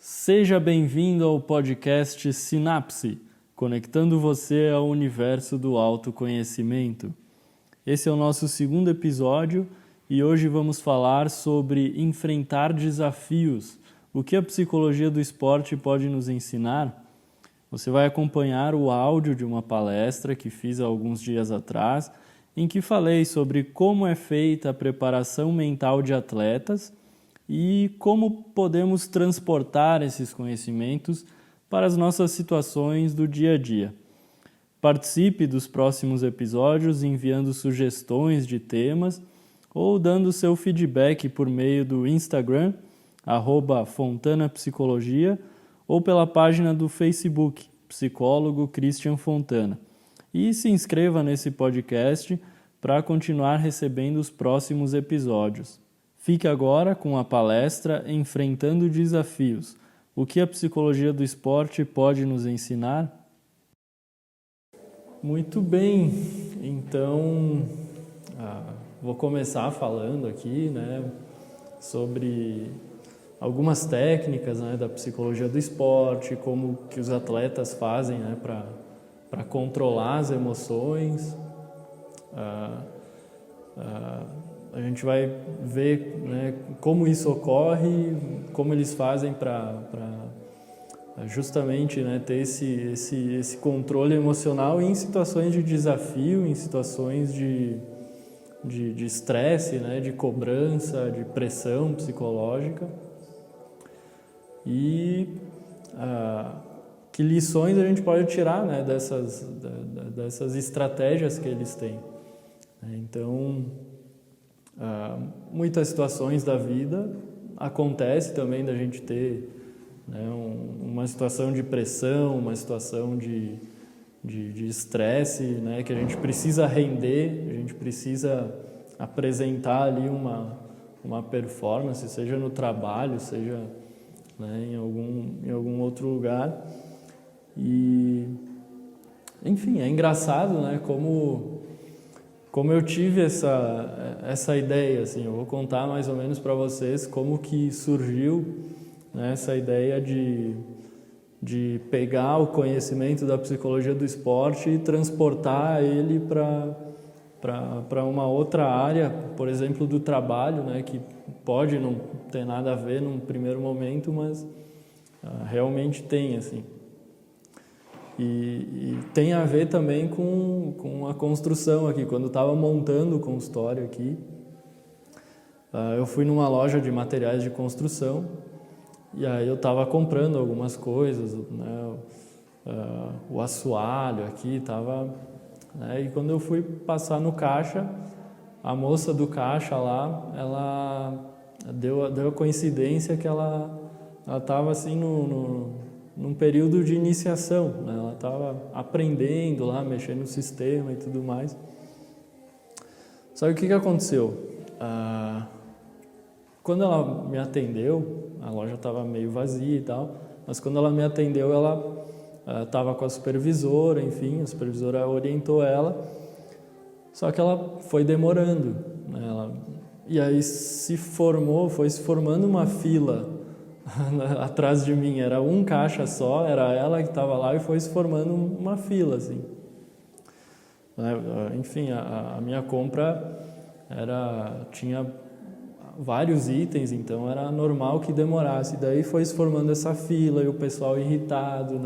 Seja bem-vindo ao podcast Sinapse, conectando você ao universo do autoconhecimento. Esse é o nosso segundo episódio e hoje vamos falar sobre enfrentar desafios. O que a psicologia do esporte pode nos ensinar? Você vai acompanhar o áudio de uma palestra que fiz há alguns dias atrás, em que falei sobre como é feita a preparação mental de atletas e como podemos transportar esses conhecimentos para as nossas situações do dia a dia. Participe dos próximos episódios enviando sugestões de temas ou dando seu feedback por meio do Instagram, @FontanaPsicologia, ou pela página do Facebook, Psicólogo Christian Fontana. E se inscreva nesse podcast para continuar recebendo os próximos episódios. Fique agora com a palestra Enfrentando Desafios. O que a psicologia do esporte pode nos ensinar? Muito bem, então vou começar falando aqui, sobre algumas técnicas, da psicologia do esporte, como que os atletas fazem, para controlar as emoções. A gente vai ver, como isso ocorre, como eles fazem para justamente, ter esse controle emocional em situações de desafio, em situações de estresse, de cobrança, de pressão psicológica. E que lições a gente pode tirar, dessas estratégias que eles têm. Então, muitas situações da vida acontece também da gente ter uma situação de pressão, uma situação de estresse, que a gente precisa render, a gente precisa apresentar ali uma performance, seja no trabalho, seja em algum outro lugar. E, enfim, é engraçado, como eu tive essa ideia, assim. Eu vou contar mais ou menos para vocês como que surgiu, essa ideia de pegar o conhecimento da psicologia do esporte e transportar ele para uma outra área, por exemplo, do trabalho, que pode não ter nada a ver num primeiro momento, mas realmente tem, assim. E tem a ver também com a construção aqui. Quando eu estava montando o consultório aqui, eu fui numa loja de materiais de construção e aí eu estava comprando algumas coisas, o assoalho aqui estava, e quando eu fui passar no caixa, a moça do caixa lá, ela deu a coincidência que ela estava assim num período de iniciação, Ela estava aprendendo lá, mexendo no sistema e tudo mais. Só que o que aconteceu? Quando ela me atendeu, a loja estava meio vazia e tal, mas quando ela me atendeu, ela estava com a supervisora, enfim, a supervisora orientou ela, só que ela foi demorando, e aí foi se formando uma fila atrás de mim. Era um caixa só, era ela que estava lá e foi se formando uma fila, assim. Enfim, a minha compra tinha vários itens, então era normal que demorasse. Daí foi se formando essa fila e o pessoal irritado,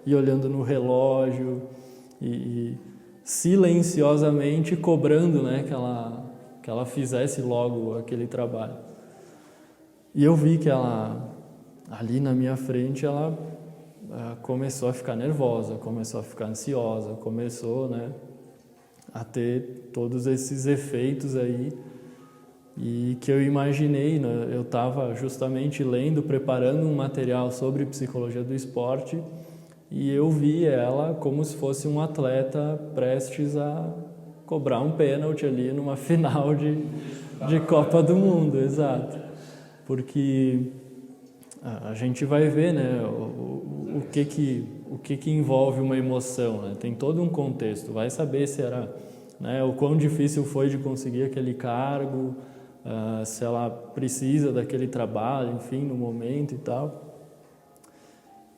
e olhando no relógio e silenciosamente cobrando, que ela fizesse logo aquele trabalho. E eu vi que ela, ali na minha frente, ela começou a ficar nervosa, começou a ficar ansiosa, começou, a ter todos esses efeitos aí, e que eu imaginei, eu estava justamente preparando um material sobre psicologia do esporte, e eu vi ela como se fosse um atleta prestes a cobrar um pênalti ali numa final de Copa do Mundo, exato. Porque a gente vai ver, o que envolve uma emoção, Tem todo um contexto. Vai saber se era, o quão difícil foi de conseguir aquele cargo, se ela precisa daquele trabalho, enfim, no momento e tal.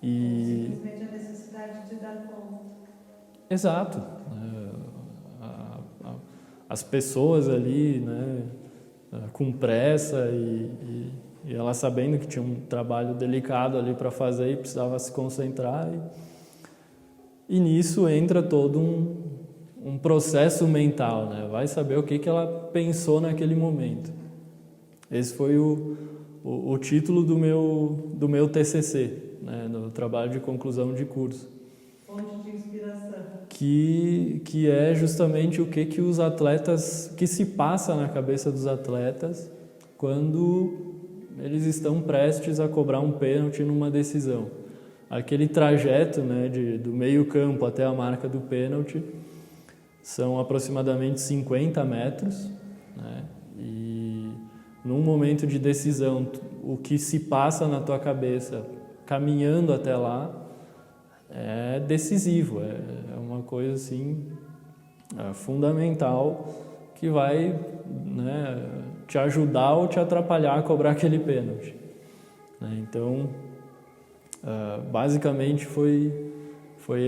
E simplesmente a necessidade de dar conta. exato. As pessoas ali, né, com pressa e ela sabendo que tinha um trabalho delicado ali para fazer e precisava se concentrar. E nisso entra todo um processo mental, né? Vai saber o que ela pensou naquele momento. Esse foi o título do meu TCC, né, no trabalho de conclusão de curso. Fonte de inspiração. Que é justamente o que os atletas, que se passa na cabeça dos atletas quando eles estão prestes a cobrar um pênalti numa decisão. Aquele trajeto, né, do meio campo até a marca do pênalti são aproximadamente 50 metros, né, e num momento de decisão, o que se passa na tua cabeça caminhando até lá é decisivo, é uma coisa assim fundamental que vai, né, te ajudar ou te atrapalhar a cobrar aquele pênalti, né? Então, basicamente foi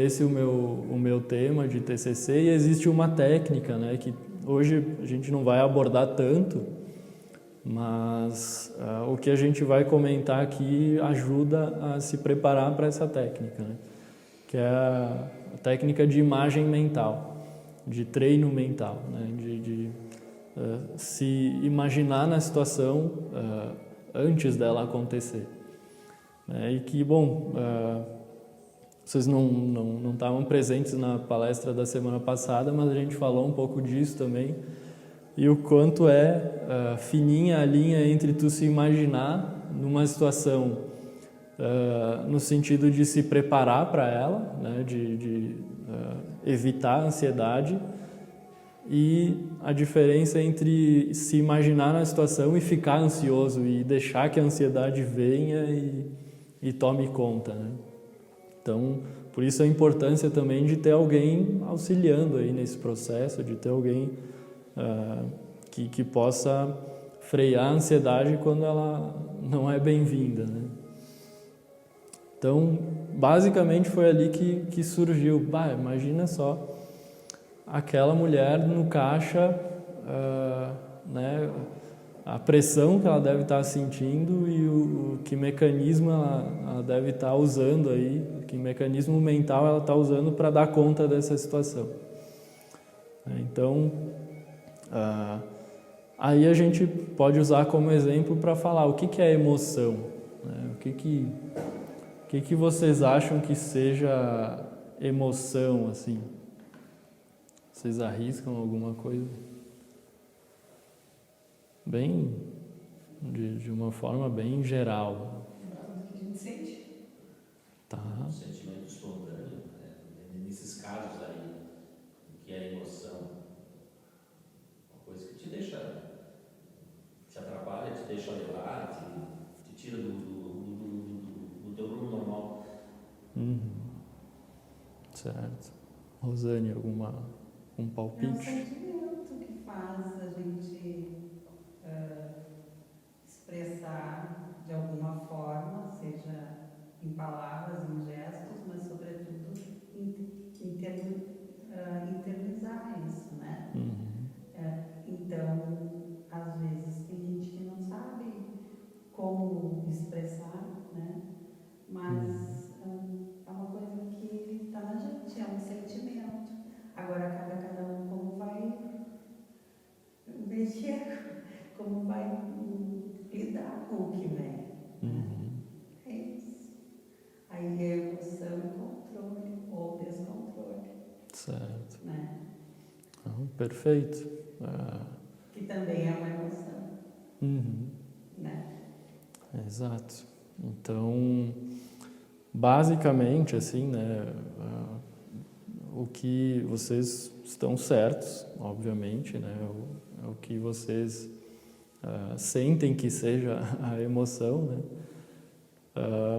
esse o meu tema de TCC, e existe uma técnica, né, que hoje a gente não vai abordar tanto, mas o que a gente vai comentar aqui ajuda a se preparar para essa técnica, né? Que é a técnica de imagem mental, de treino mental, né? de se imaginar na situação antes dela acontecer. E que, bom, vocês não estavam presentes na palestra da semana passada, mas a gente falou um pouco disso também, e o quanto é fininha a linha entre tu se imaginar numa situação no sentido de se preparar para ela, né, de evitar a ansiedade, e a diferença entre se imaginar na situação e ficar ansioso e deixar que a ansiedade venha e tome conta, né? Então, por isso a importância também de ter alguém auxiliando aí nesse processo, de ter alguém que possa frear a ansiedade quando ela não é bem-vinda, né? Então, basicamente foi ali que surgiu. Imagina só aquela mulher no caixa, né, a pressão que ela deve estar sentindo e que mecanismo ela deve estar usando aí, que mecanismo mental ela está usando para dar conta dessa situação. Então, aí a gente pode usar como exemplo para falar o que é emoção, né? O que vocês acham que seja emoção, assim? Vocês arriscam alguma coisa? Bem, de uma forma bem geral. Tudo que a gente sente. Tá. Um sentimento espontâneo, né? Nesses casos aí, o que é emoção? Uma coisa que te deixa, te atrapalha, te deixa levar, te tira do teu rumo normal. Certo. Rosane, um palpite? É um sentimento que faz a gente expressar de alguma forma, seja em palavras, em gestos, mas sobretudo internalizar isso, né? Então, às vezes tem gente que não sabe como expressar, né? Mas é uma coisa que está na gente, é um sentimento. Agora, cabe a cada um como vai mexer, como vai lidar com o que vem. É isso. Aí é emoção e controle, ou descontrole. Certo. Né? Perfeito. Que também é uma emoção. Né? Exato. Então, basicamente, assim, né, o que vocês estão certos, obviamente, né, é o que vocês sentem que seja a emoção, né?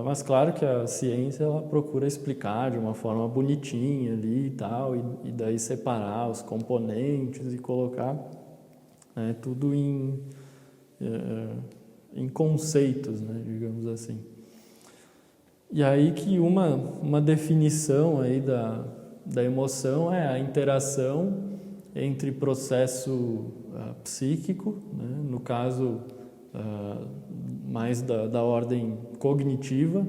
Mas claro que a ciência ela procura explicar de uma forma bonitinha ali e tal, e daí separar os componentes e colocar, né, tudo em conceitos, né, digamos assim. E aí que uma definição aí da emoção é a interação entre processo psíquico, né? No caso mais da ordem cognitiva.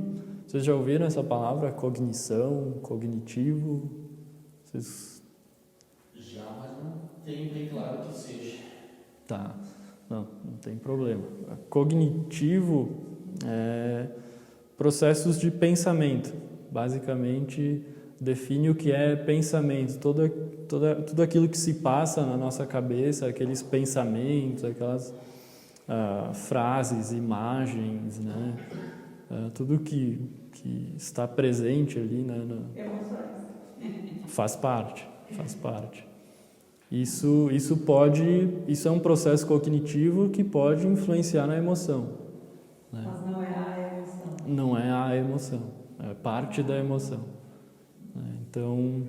Vocês já ouviram essa palavra, cognição, cognitivo? Vocês... Já, mas não tenho bem claro o que seja. Tá, não tem problema. Cognitivo é processos de pensamento. Basicamente, define o que é pensamento, tudo aquilo que se passa na nossa cabeça, aqueles pensamentos, aquelas frases, imagens, né? Tudo que está presente ali, né? Faz parte. Isso é um processo cognitivo que pode influenciar na emoção, né? Mas não é a emoção. Não é a emoção, é parte da emoção, né? Então,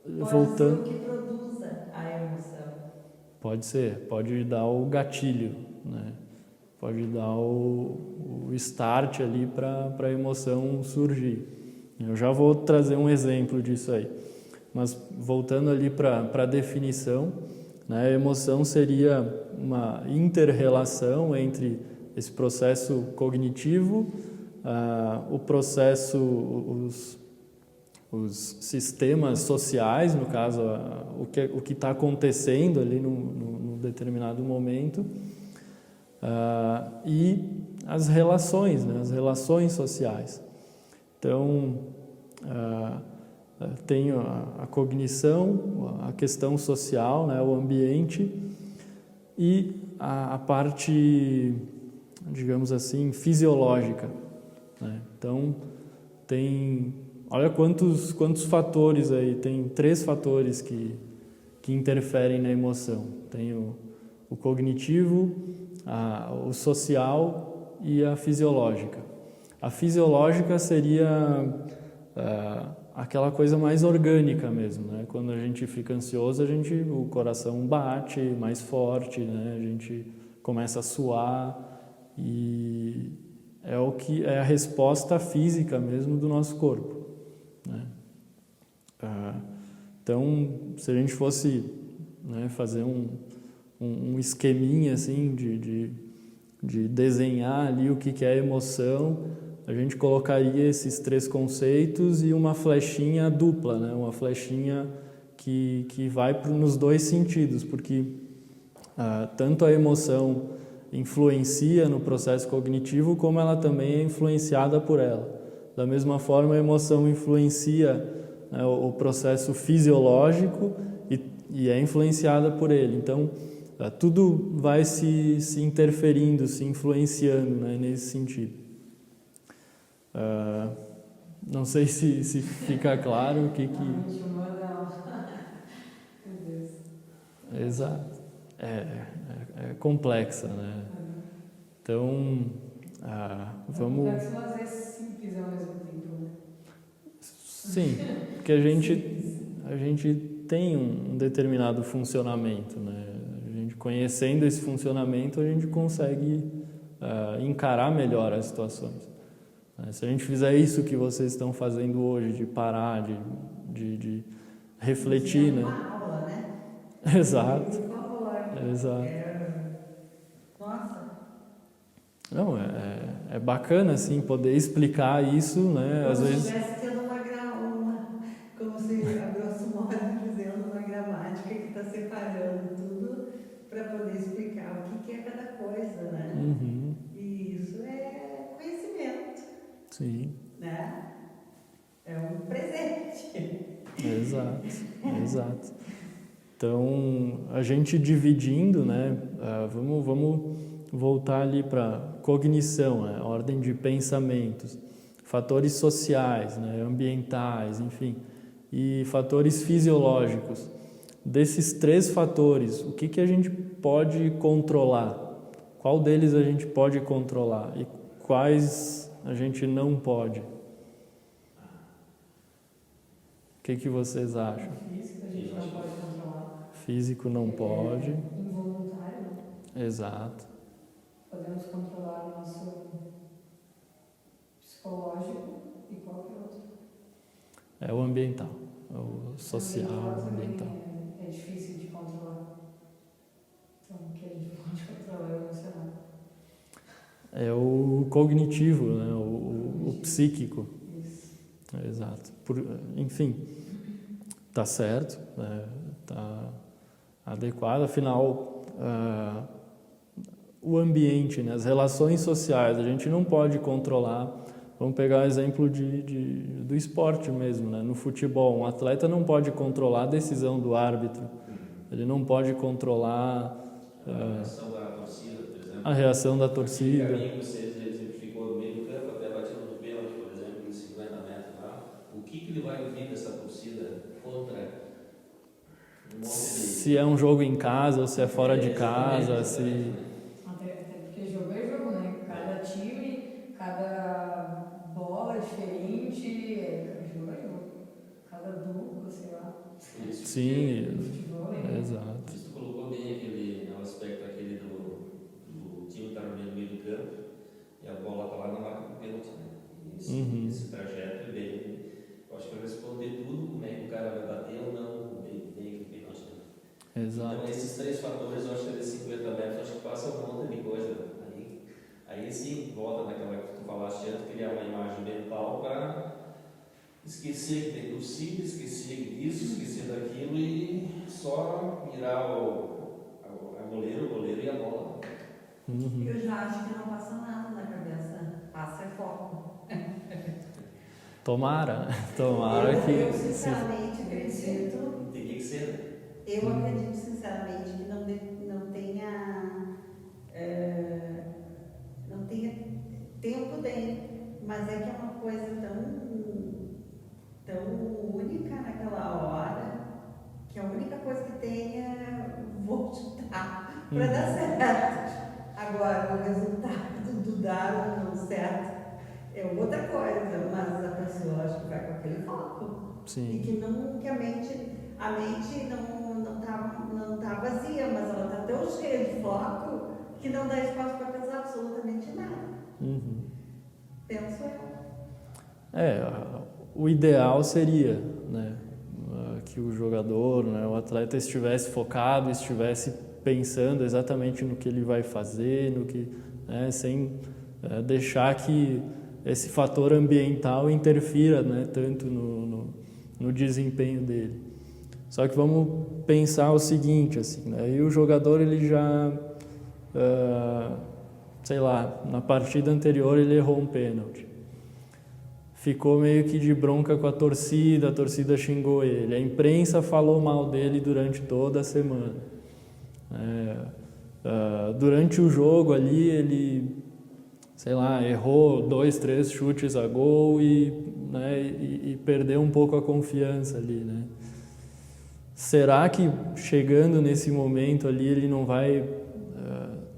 voltando... Pode ser o que produza a emoção. Pode dar o gatilho, né? Pode dar o start ali para a emoção surgir. Eu já vou trazer um exemplo disso aí. Mas voltando ali para a definição, né, a emoção seria uma inter-relação entre esse processo cognitivo, o processo, os sistemas sociais, no caso, o que está acontecendo ali num determinado momento, e as relações, né, as relações sociais. Então, tem a cognição, a questão social, né, o ambiente, e a parte, digamos assim, fisiológica, né? Então, olha quantos fatores aí, tem 3 fatores que interferem na emoção. Tem o cognitivo, o social e a fisiológica. A fisiológica seria aquela coisa mais orgânica mesmo, né? Quando a gente fica ansioso, o coração bate mais forte, né? A gente começa a suar e é a resposta física mesmo do nosso corpo, né? Então, se a gente fosse, né, fazer um esqueminha assim de desenhar ali o que é emoção, a gente colocaria esses 3 conceitos e uma flechinha dupla, né? Uma flechinha que vai nos 2 sentidos, porque tanto a emoção influencia no processo cognitivo, como ela também é influenciada por ela. Da mesma forma, a emoção influencia, né, o processo fisiológico e é influenciada por ele. Então, tudo vai se interferindo, se influenciando, né, nesse sentido. Não sei se fica claro o que... Meu Deus. Exato. É complexa, né? Então, vamos... É complexo, mas é simples ao mesmo tempo, né? Sim, porque a gente tem um determinado funcionamento, né? A gente conhecendo esse funcionamento, a gente consegue encarar melhor as situações. Se a gente fizer isso que vocês estão fazendo hoje, de parar, de refletir, né? Uma aula, né? Exato. Por favor. Exato. Nossa. Não, é bacana, assim, poder explicar isso, né? Às vezes... Se estivesse tendo como se, a grosso modo, dizendo uma gramática que está separando tudo para poder explicar o que é cada coisa, né? Uhum. E isso é conhecimento. Sim. Né? É um presente. Exato. Então, a gente dividindo, né? Vamos voltar ali para cognição, né? Ordem de pensamentos, fatores sociais, né? Ambientais, enfim, e fatores fisiológicos. Desses 3 fatores, o que a gente pode controlar? Qual deles a gente pode controlar e quais a gente não pode? O que vocês acham? Físico a gente não pode controlar. Físico não pode. Involuntário. Exato. Podemos controlar o nosso É o ambiental, é o social, o ambiental. É difícil de controlar. Então, o que a gente pode controlar é o emocional. É o cognitivo, né? O psíquico. Isso. Exato. Enfim, tá certo, tá adequado. Afinal, o ambiente, né? As relações sociais, a gente não pode controlar. Vamos pegar o exemplo do esporte mesmo, né? No futebol, um atleta não pode controlar a decisão do árbitro. Ele não pode controlar A reação da torcida, por exemplo. a reação da torcida. O caminho que você exemplificou no meio do campo, até batido no pênalti, por exemplo, em 50 metros lá, o que ele vai ouvir dessa torcida contra um monte de... Se é um jogo em casa ou se é fora de casa, se... Até porque jogo é jogo, né? Cada time, cada bola é diferente, jogo é jogo. Cada dupla, sei lá. Isso. Sim, Futebol é exato. Isso tu colocou bem aquele aspecto aquele do time estar no meio do campo e a bola está lá na marca do pênalti, né? Esse trajeto é bem... Eu acho que vai responder tudo, como é que o cara vai bater ou não, bem aquele pênalti. Exato. Então esses três fatores, eu acho que de 50 metros, acho que passa um monte de coisa. Aí sim, volta naquela que tu falaste antes, criar uma imagem mental para esquecer que tem torcida, esquecer disso, esquecer daquilo e só mirar a goleiro e a bola. Eu já acho que não passa nada na cabeça. Passa é foco. Tomara que... Eu sinceramente acredito. Teria que ser, né? Eu acredito sinceramente que não tenha. Não tenha tempo dele. Mas é que é uma coisa tão única naquela hora que a única coisa que tem é vou chutar para dar certo. Agora, o resultado do dar ou não certo é outra coisa, mas a pessoa acho que vai com aquele foco. Sim. E que a mente não tá vazia, mas ela está tão cheia de foco que não dá espaço para pensar absolutamente nada. Penso eu. O ideal seria, né, que o jogador, né, o atleta estivesse focado, estivesse pensando exatamente no que ele vai fazer, no que, né, sem deixar que esse fator ambiental interfira, né, tanto no desempenho dele. Só que vamos pensar o seguinte, assim, né, e o jogador ele já, sei lá, na partida anterior ele errou um pênalti. Ficou meio que de bronca com a torcida xingou ele, a imprensa falou mal dele durante toda a semana. Durante o jogo ali, ele, sei lá, errou 2, 3 chutes a gol e perdeu um pouco a confiança ali, né? Será que chegando nesse momento ali ele não vai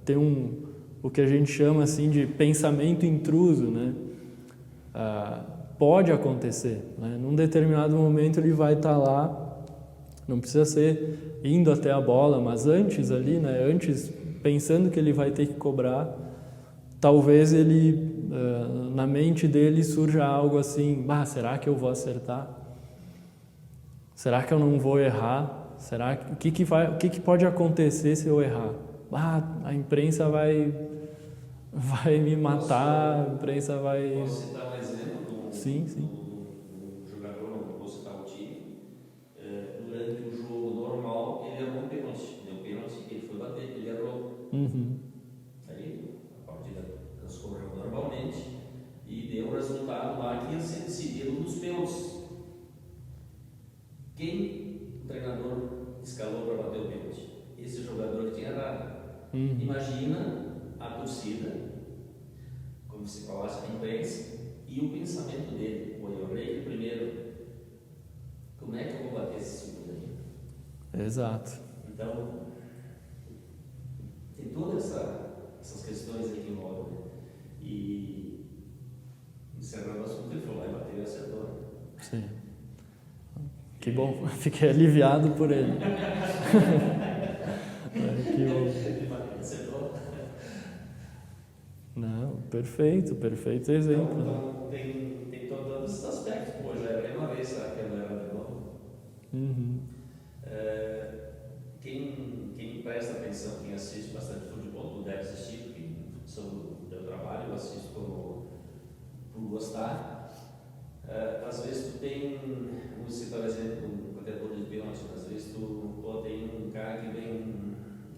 ter o que a gente chama assim de pensamento intruso, né? Pode acontecer, né? Num determinado momento ele vai estar lá, não precisa ser indo até a bola, mas antes ali, né? Antes, pensando que ele vai ter que cobrar, talvez ele, na mente dele surja algo assim, será que eu vou acertar? Será que eu não vou errar? O que pode acontecer se eu errar? A imprensa vai me matar, a imprensa vai... Posso citar um exemplo Sim. do jogador, não vou citar o time, durante o jogo normal, ele errou um pênalti. Deu pênalti, ele foi bater, ele errou. Aí a partida transcorreu normalmente e deu um resultado lá que ia ser decidido nos pênaltis. Quem o treinador escalou para bater o pênalti? Esse jogador que tinha errado. Imagina a torcida, como se falasse a imprensa, e o pensamento dele, eu errei primeiro, como é que eu vou bater esse segundo aí? Exato. Então, tem todas essas questões aí que envolvem, né? E encerrando o assunto, ele falou, vai bater e acertou. Sim. Que bom, fiquei aliviado por ele. Que bom. Acertou? Não, perfeito exemplo. Então, tem todos esses aspectos. Pô, já é uma vez, sabe? Uhum. Quem presta atenção, quem assiste bastante futebol, tu deve assistir, porque são do teu trabalho, eu assisto por gostar. Às vezes tu tem, vamos citar o exemplo do batedor de pênalti, às vezes tu tem um cara que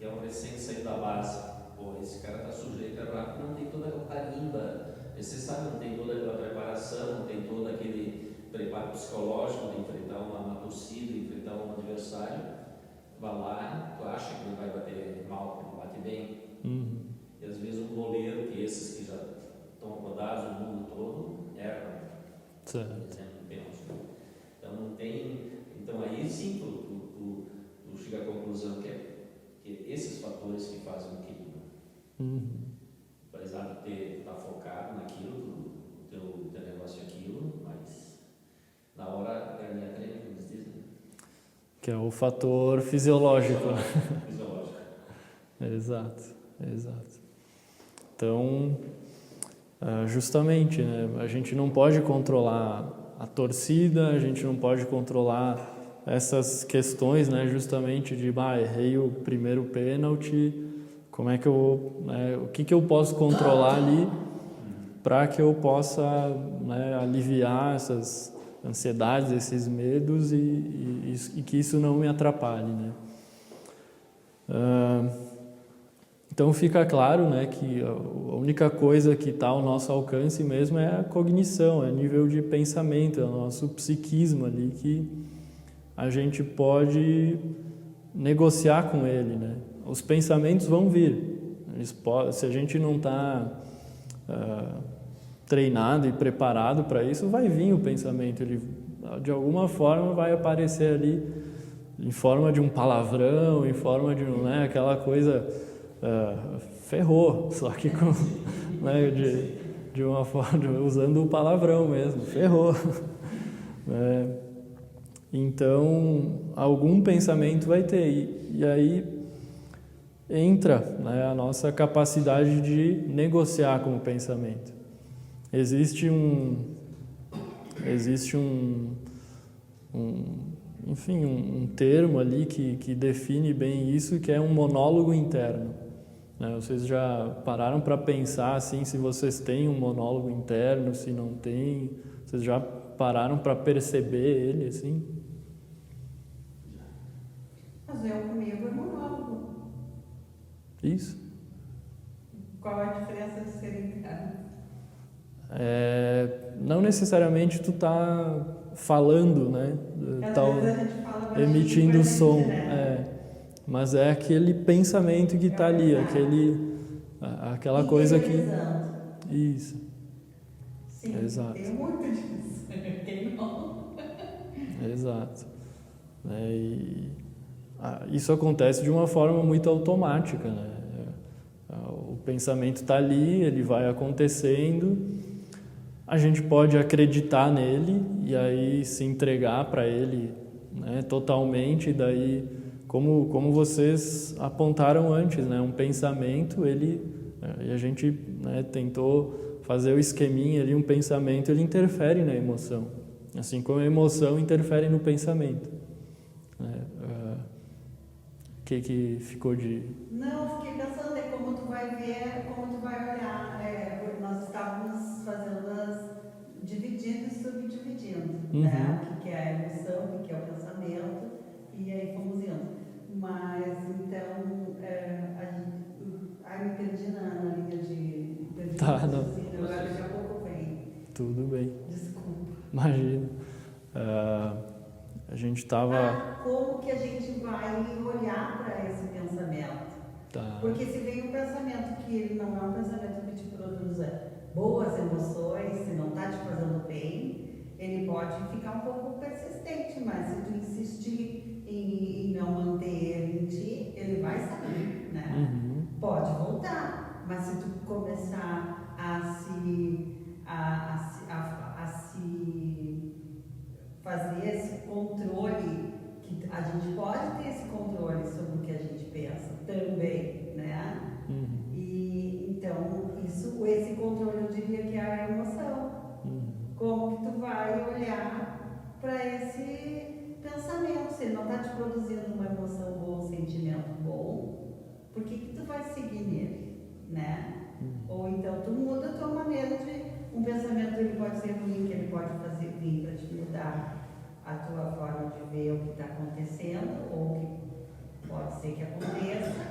é um recém saído da base. Pô, esse cara tá sujeito a errar, não tem toda a tarimba, você sabe, não tem toda aquela preparação, não tem todo aquele preparo psicológico de enfrentar uma torcida, enfrentar um adversário. Vai lá, tu acha que ele vai bater mal, que ele bate bem. Uhum. E às vezes um goleiro, que esses que já estão rodados no mundo todo, erram. Certo. Por exemplo, um pênalti. Então não tem. Então aí sim tu chega à conclusão que esses fatores que fazem o que apesar de ter estar focado naquilo, o teu negócio é aquilo, mas na hora a perninha treme, como eles dizem. Que é o fator fisiológico. Fisiológico. Exato. Então, justamente, né, a gente não pode controlar a torcida, a gente não pode controlar essas questões, né, justamente de, errei o primeiro pênalti, como é que eu, né, o que eu posso controlar ali para que eu possa, né, aliviar essas ansiedades, esses medos e que isso não me atrapalhe, né? Então fica claro, né, que a única coisa que está ao nosso alcance mesmo é a cognição, é o nível de pensamento, é o nosso psiquismo ali que a gente pode negociar com ele, né? Os pensamentos vão vir, se a gente não está treinado e preparado para isso, vai vir o pensamento, ele de alguma forma vai aparecer ali em forma de um palavrão, em forma de, né, aquela coisa ferrou, só que com, né, de uma forma, usando o palavrão mesmo, ferrou. Então, algum pensamento vai ter, e aí entra, né, a nossa capacidade de negociar com o pensamento. Existe um termo ali que define bem isso, que é um monólogo interno. Vocês já pararam para pensar assim, se vocês têm um monólogo interno, se não tem? Vocês já pararam para perceber ele assim? Mas eu comigo é monólogo. Isso. Qual a diferença de ser interno? Não necessariamente tu tá falando, né? Emitindo som, né? mas é aquele pensamento que está ali, aquela coisa que... Isso. Sim, exato. Tem muito disso. Quem não? Exato. Isso acontece de uma forma muito automática, né? O pensamento está ali, ele vai acontecendo, a gente pode acreditar nele e aí se entregar para ele, né, totalmente, e daí, como vocês apontaram antes, né, um pensamento, e a gente, né, tentou fazer o esqueminha ali, um pensamento, ele interfere na emoção, assim como a emoção interfere no pensamento. O que ficou de... Não, fiquei pensando em como tu vai ver, como tu vai olhar. Nós estávamos dividindo e subdividindo, né? O que é a emoção, o que é o pensamento, e aí fomos indo. Mas, então, me perdi na linha de... Tá, não. Agora daqui a pouco vem. Tudo bem. Desculpa. Imagina. A gente estava... Como que a gente vai olhar para esse pensamento? Tá. Porque se vem um pensamento que ele não é um pensamento que te produza boas emoções, se não está te fazendo bem, ele pode ficar um pouco persistente, mas se tu insistir em não manter ele em ti, ele vai sair, né? Pode voltar, mas se tu começar a se fazer esse controle, que a gente pode ter esse controle sobre o que a gente pensa também, né? E então esse controle eu diria que é a emoção. Como que tu vai olhar para esse pensamento, se ele não está te produzindo uma emoção boa, um sentimento bom, por que tu vai seguir nele, né? Ou então tu muda a tua maneira de... Um pensamento ele pode ser ruim, que ele pode vir para te mudar a tua forma de ver o que está acontecendo, ou que pode ser que aconteça,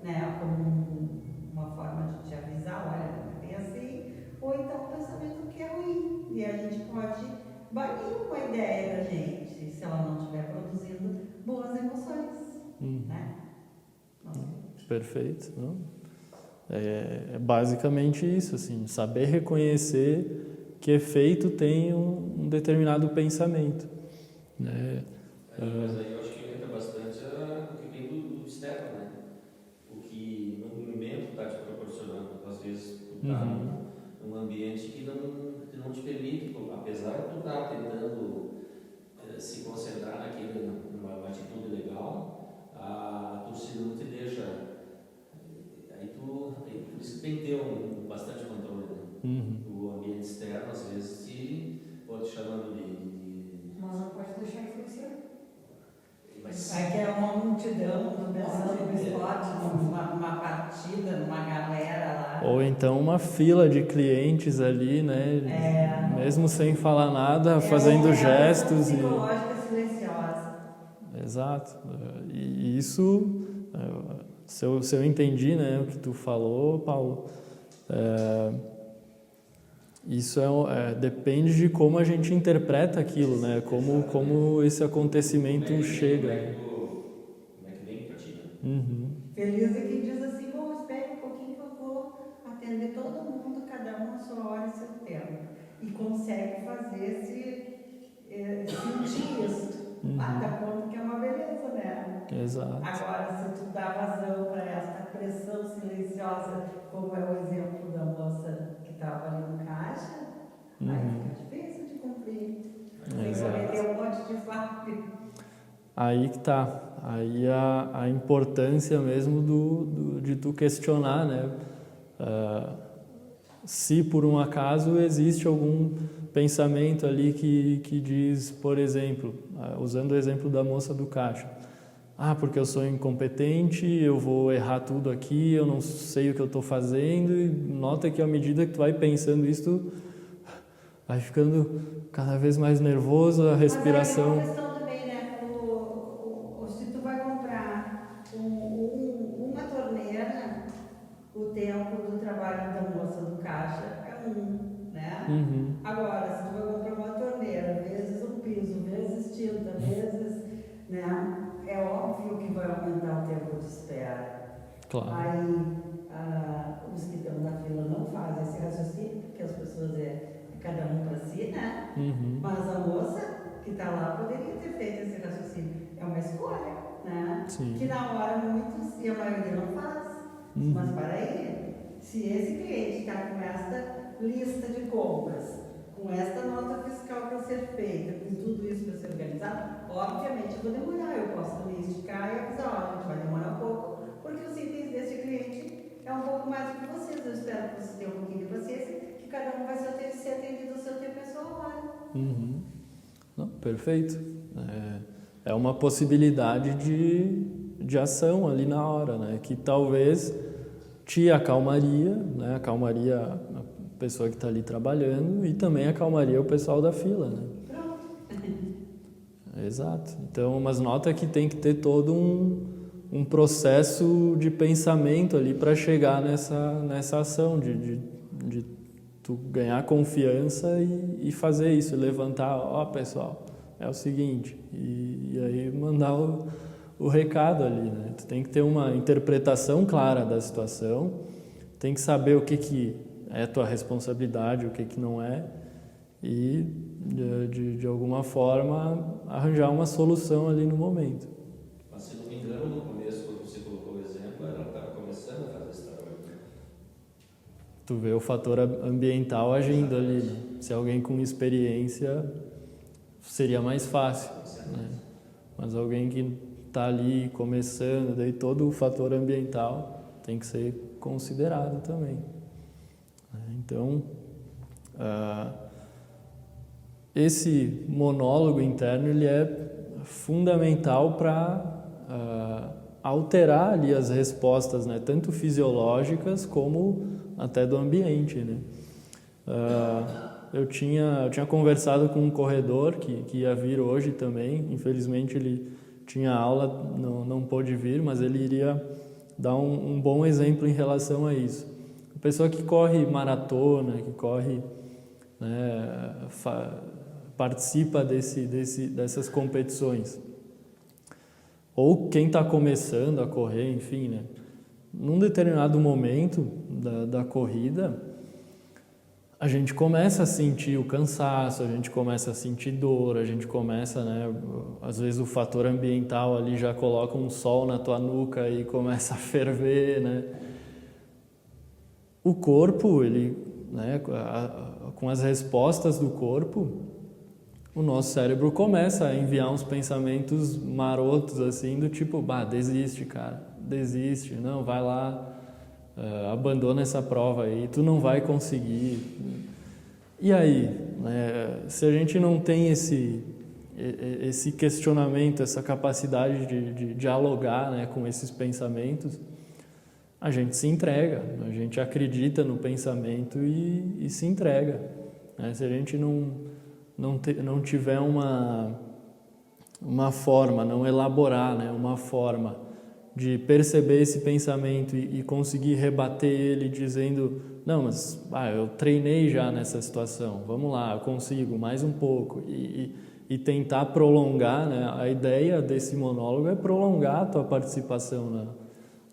né? Como uma forma de te avisar, olha, não é bem assim. Ou então um pensamento que é ruim, e a gente pode banir uma ideia da gente, se ela não estiver produzindo boas emoções, né? Perfeito, não? É basicamente isso, assim, saber reconhecer que efeito tem um determinado pensamento, né? Mas aí eu acho que entra bastante o que vem do externo, né? O que no movimento está te proporcionando. Às vezes tu está num ambiente que não te permite, apesar de tu estar tentando se concentrar numa atitude legal, a torcida não te deixa. Por isso que tem que ter bastante controle, né? O ambiente externo, às vezes, te pode chamando de... Mas não pode deixar influenciar. Aí que é uma multidão, pensando no esporte, numa partida, numa galera lá. Ou então uma fila de clientes ali, né? Mesmo sem falar nada, fazendo gestos. Psicológica silenciosa. Exato. E isso, se eu entendi, né, o que tu falou, Paulo, isso depende de como a gente interpreta aquilo, né? Como esse acontecimento chega. Como é que vem pra ti, né? Feliz é quem diz assim, bom, espere um pouquinho que eu vou atender todo mundo, cada um a sua hora e seu tempo. E consegue fazer sentir isso. Dá conta que é uma beleza, né? Exato. Agora, se tu dá vazão para essa pressão silenciosa, como é o exemplo da moça que estava ali no caixa, aí fica difícil de cumprir. Você cometer um monte de falha. Aí que tá. Aí a importância mesmo de tu questionar, né? Se por um acaso existe algum pensamento ali que diz, por exemplo, usando o exemplo da moça do caixa, porque eu sou incompetente, eu vou errar tudo aqui, eu não sei o que eu estou fazendo, e nota que à medida que tu vai pensando isso, tu vai ficando cada vez mais nervoso, a respiração... Mas aí é uma questão também, né? Se tu vai comprar uma torneira, o tempo do trabalho da moça do caixa é né? Agora, se tu vai comprar uma torneira, vezes o piso, vezes tinta, vezes, né? É óbvio que vai aumentar o tempo de espera. Claro. Aí, os que estão na fila não fazem esse raciocínio, porque as pessoas cada um para si, né? Mas a moça que está lá poderia ter feito esse raciocínio. É uma escolha, né? Sim. Que na hora muitos, e a maioria não faz. Mas para aí, se esse cliente está com esta lista de compras, com esta nota fiscal para ser feita, com tudo isso para ser organizado, obviamente eu vou demorar. Eu posso também esticar e avisar, a gente vai demorar um pouco, porque os itens desse cliente é um pouco mais do que vocês. Eu espero que vocês tenham um pouquinho de paciência, que cada um vai ser atendido ao seu tempo e à sua hora. Não, perfeito. É uma possibilidade de ação ali na hora, né? Que talvez te acalmaria, né? Acalmaria a pessoa que está ali trabalhando e também acalmaria o pessoal da fila, né? Pronto. Exato. Então, mas nota que tem que ter todo um processo de pensamento ali para chegar nessa ação de tu ganhar confiança e fazer isso, levantar, pessoal, é o seguinte, e aí mandar o recado ali, né? Tu tem que ter uma interpretação clara da situação, tem que saber o que é tua responsabilidade, o que não é, e de alguma forma arranjar uma solução ali no momento. Mas se não me engano, no começo, quando você colocou o exemplo, ela estava começando a fazer esse trabalho. Tu vê o fator ambiental agindo ali, né? Se alguém com experiência seria mais fácil, né? Mas alguém que está ali começando, daí todo o fator ambiental tem que ser considerado também. Então, esse monólogo interno ele é fundamental para alterar ali as respostas, né, tanto fisiológicas como até do ambiente, né. Eu tinha conversado com um corredor que ia vir hoje também. Infelizmente ele tinha aula, não pôde vir, mas ele iria dar um bom exemplo em relação a isso. A pessoa que corre maratona, que corre, né, participa dessas competições, ou quem está começando a correr, enfim, né, num determinado momento da corrida, a gente começa a sentir o cansaço, a gente começa a sentir dor, a gente começa, né, às vezes o fator ambiental ali já coloca um sol na tua nuca e começa a ferver, né. O corpo, ele, né, com as respostas do corpo, o nosso cérebro começa a enviar uns pensamentos marotos assim, do tipo, desiste, cara, desiste, não, vai lá, abandona essa prova aí, tu não vai conseguir. E aí, né, se a gente não tem esse questionamento, essa capacidade de dialogar, né, com esses pensamentos, a gente se entrega, a gente acredita no pensamento e se entrega, né? Se a gente não tiver uma forma, não elaborar, né, uma forma de perceber esse pensamento e conseguir rebater ele dizendo, não, mas eu treinei já nessa situação, vamos lá, eu consigo mais um pouco, e tentar prolongar, né? A ideia desse monólogo é prolongar a tua participação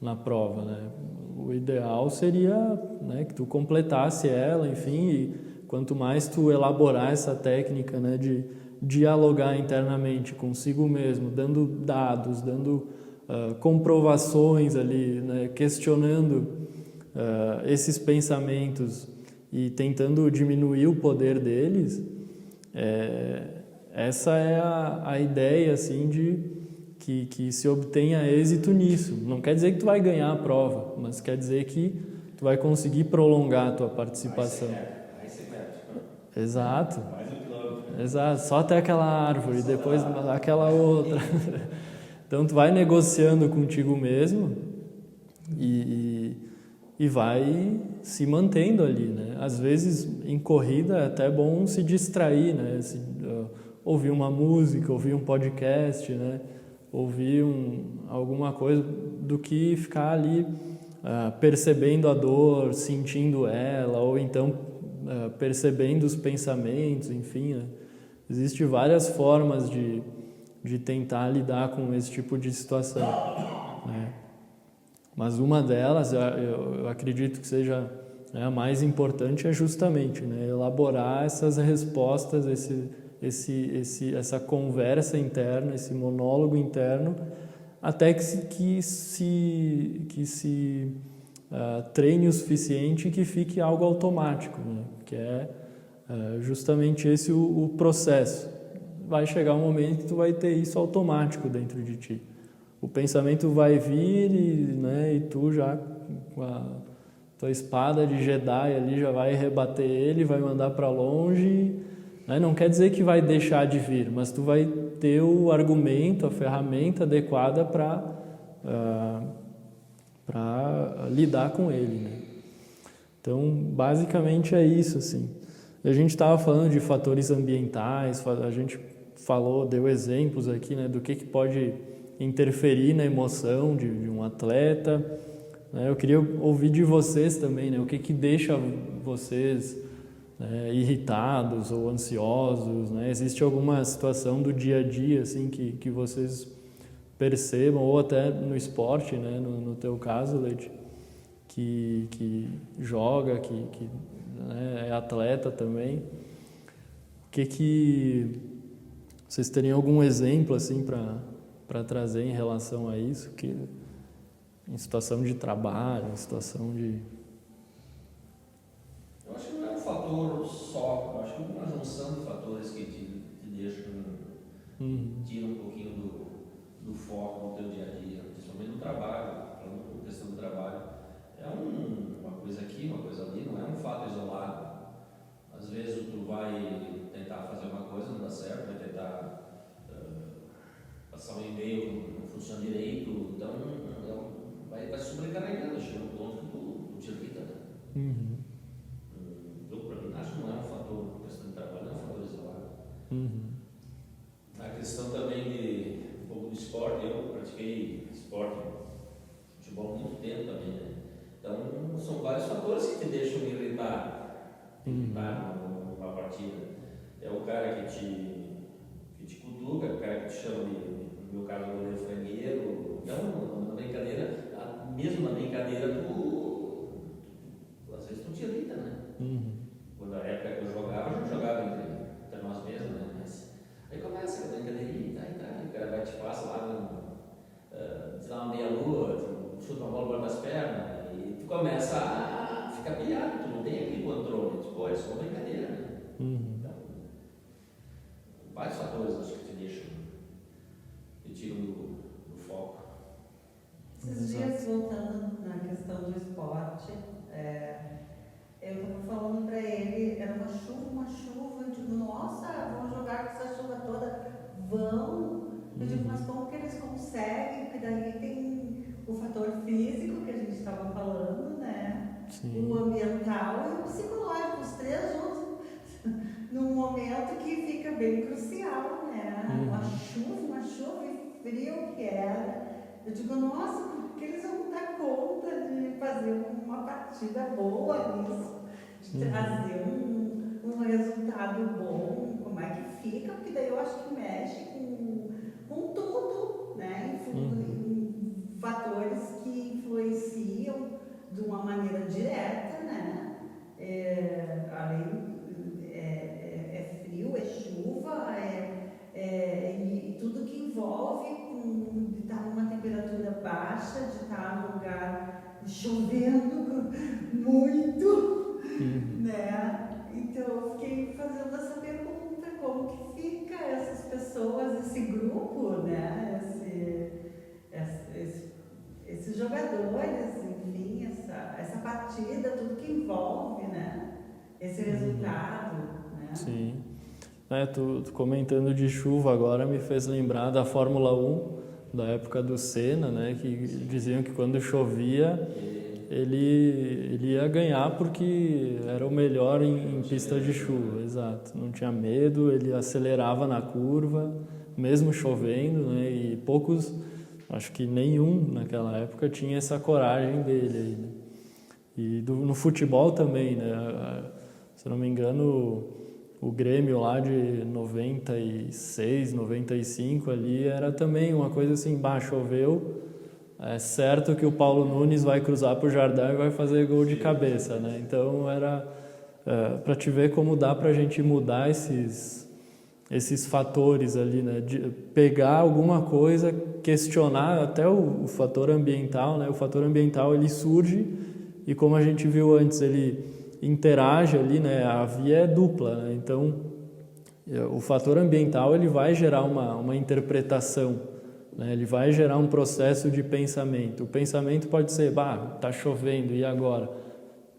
na prova, né? O ideal seria, né, que tu completasse ela, enfim, e quanto mais tu elaborar essa técnica, né, de dialogar internamente consigo mesmo, dando dados, dando comprovações ali, né, questionando esses pensamentos e tentando diminuir o poder deles, essa é a ideia, assim, de que se obtenha êxito nisso. Não quer dizer que tu vai ganhar a prova, mas quer dizer que tu vai conseguir prolongar a tua participação. Aí você quer. Exato. Mais um quilômetro. Exato, só até aquela árvore, depois aquela outra. Então tu vai negociando contigo mesmo e vai se mantendo ali, né? Às vezes em corrida é até bom se distrair, né? Ouvir uma música, ouvir um podcast, né? Ouvir alguma coisa, do que ficar ali percebendo a dor, sentindo ela, ou então percebendo os pensamentos, enfim, né? Existem várias formas de tentar lidar com esse tipo de situação, né? Mas uma delas, eu acredito que seja, né, a mais importante, é justamente, né, elaborar essas respostas, essa conversa interna, esse monólogo interno, até que se treine o suficiente e que fique algo automático, né, que é justamente esse o processo. Vai chegar um momento que tu vai ter isso automático dentro de ti. O pensamento vai vir e tu já com a tua espada de Jedi ali já vai rebater ele, vai mandar para longe, né? Não quer dizer que vai deixar de vir, mas tu vai ter o argumento, a ferramenta adequada para lidar com ele, né? Então, basicamente é isso, assim. A gente estava falando de fatores ambientais, a gente deu exemplos aqui, né, do que pode interferir na emoção de um atleta, né? Eu queria ouvir de vocês também, né, o que deixa vocês, né, irritados ou ansiosos, né? Existe alguma situação do dia a dia assim que vocês percebam, ou até no esporte, né, no teu caso, Leite, que joga, né, é atleta também, que vocês teriam algum exemplo assim para trazer em relação a isso, que em situação de trabalho, em situação de... Eu acho que não é um fator só, eu acho que é uma junção de fatores que te deixam, tira um pouquinho do foco do teu dia a dia, principalmente no trabalho, falando da questão do trabalho. É uma coisa aqui, uma coisa ali, não é um fato isolado. Às vezes tu vai tentar fazer uma coisa, não dá certo, vai tentar passar um e-mail não funciona direito, então vai sobrecarregando, chega um ponto que tu te irrita, né? Uhum. Eu, para mim, acho que não é um fator, questão de trabalho, não é um fator isolado. Uhum. A questão também de um pouco do esporte, eu pratiquei esporte, futebol há muito tempo também, né? Então, são vários fatores que te deixam me irritar numa partida. É o cara que te cutuca, o cara que te chama no meu caso, o goleiro frangueiro. Então, na brincadeira, mesmo na brincadeira, às vezes tu te irrita, né? Quando na época que eu jogava, a gente jogava entre nós mesmos, né? Mas aí começa a brincadeirinha, o cara vai te passa lá, te dá uma meia-lua, tu chuta uma bola das pernas, e tu começa a ficar pilhado, tu não tem aquele controle, tipo, é só uma brincadeira, né? Então, vários fatores acho que te tiram do foco. Esses dias, voltando na questão do esporte, eu estava falando para ele, era uma chuva, eu digo, nossa, vão jogar com essa chuva toda, vão. Eu digo, mas como que eles conseguem? Porque daí tem o fator físico que a gente estava falando, né? Sim. O ambiental e o psicológico, os três juntos, num momento que fica bem crucial, né? Uma chuva e frio que era. Eu digo, nossa, como que eles vão dar conta de fazer uma partida boa nisso? De trazer um resultado bom, como é que fica? Porque daí eu acho que mexe com tudo, né? Em fatores que influenciam de uma maneira direta, né? Além é frio, é chuva, e tudo que envolve de estar numa temperatura baixa, de estar num lugar chovendo muito, né? Então eu fiquei fazendo essa pergunta, como que fica essas pessoas, esse grupo, né? Esses jogadores, enfim, essa partida, tudo que envolve, né? Esse resultado, né? Sim. Tu comentando de chuva agora me fez lembrar da Fórmula 1, da época do Senna, né? Que diziam que quando chovia ele ia ganhar porque era o melhor em pista de chuva, exato. Não tinha medo, ele acelerava na curva, mesmo chovendo, né? E poucos, acho que nenhum naquela época tinha essa coragem dele aí, né? E no futebol também, né? Se não me engano, o Grêmio lá de 96, 95 ali era também uma coisa assim, choveu, é certo que o Paulo Nunes vai cruzar para o Jardel e vai fazer gol de cabeça, né? Então era para te ver como dá para a gente mudar esses fatores ali, né? De pegar alguma coisa, questionar até o fator ambiental, né? O fator ambiental ele surge e como a gente viu antes, ele interage ali, né? A via é dupla, né? Então o fator ambiental ele vai gerar uma interpretação, né? Ele vai gerar um processo de pensamento. O pensamento pode ser, tá chovendo, e agora?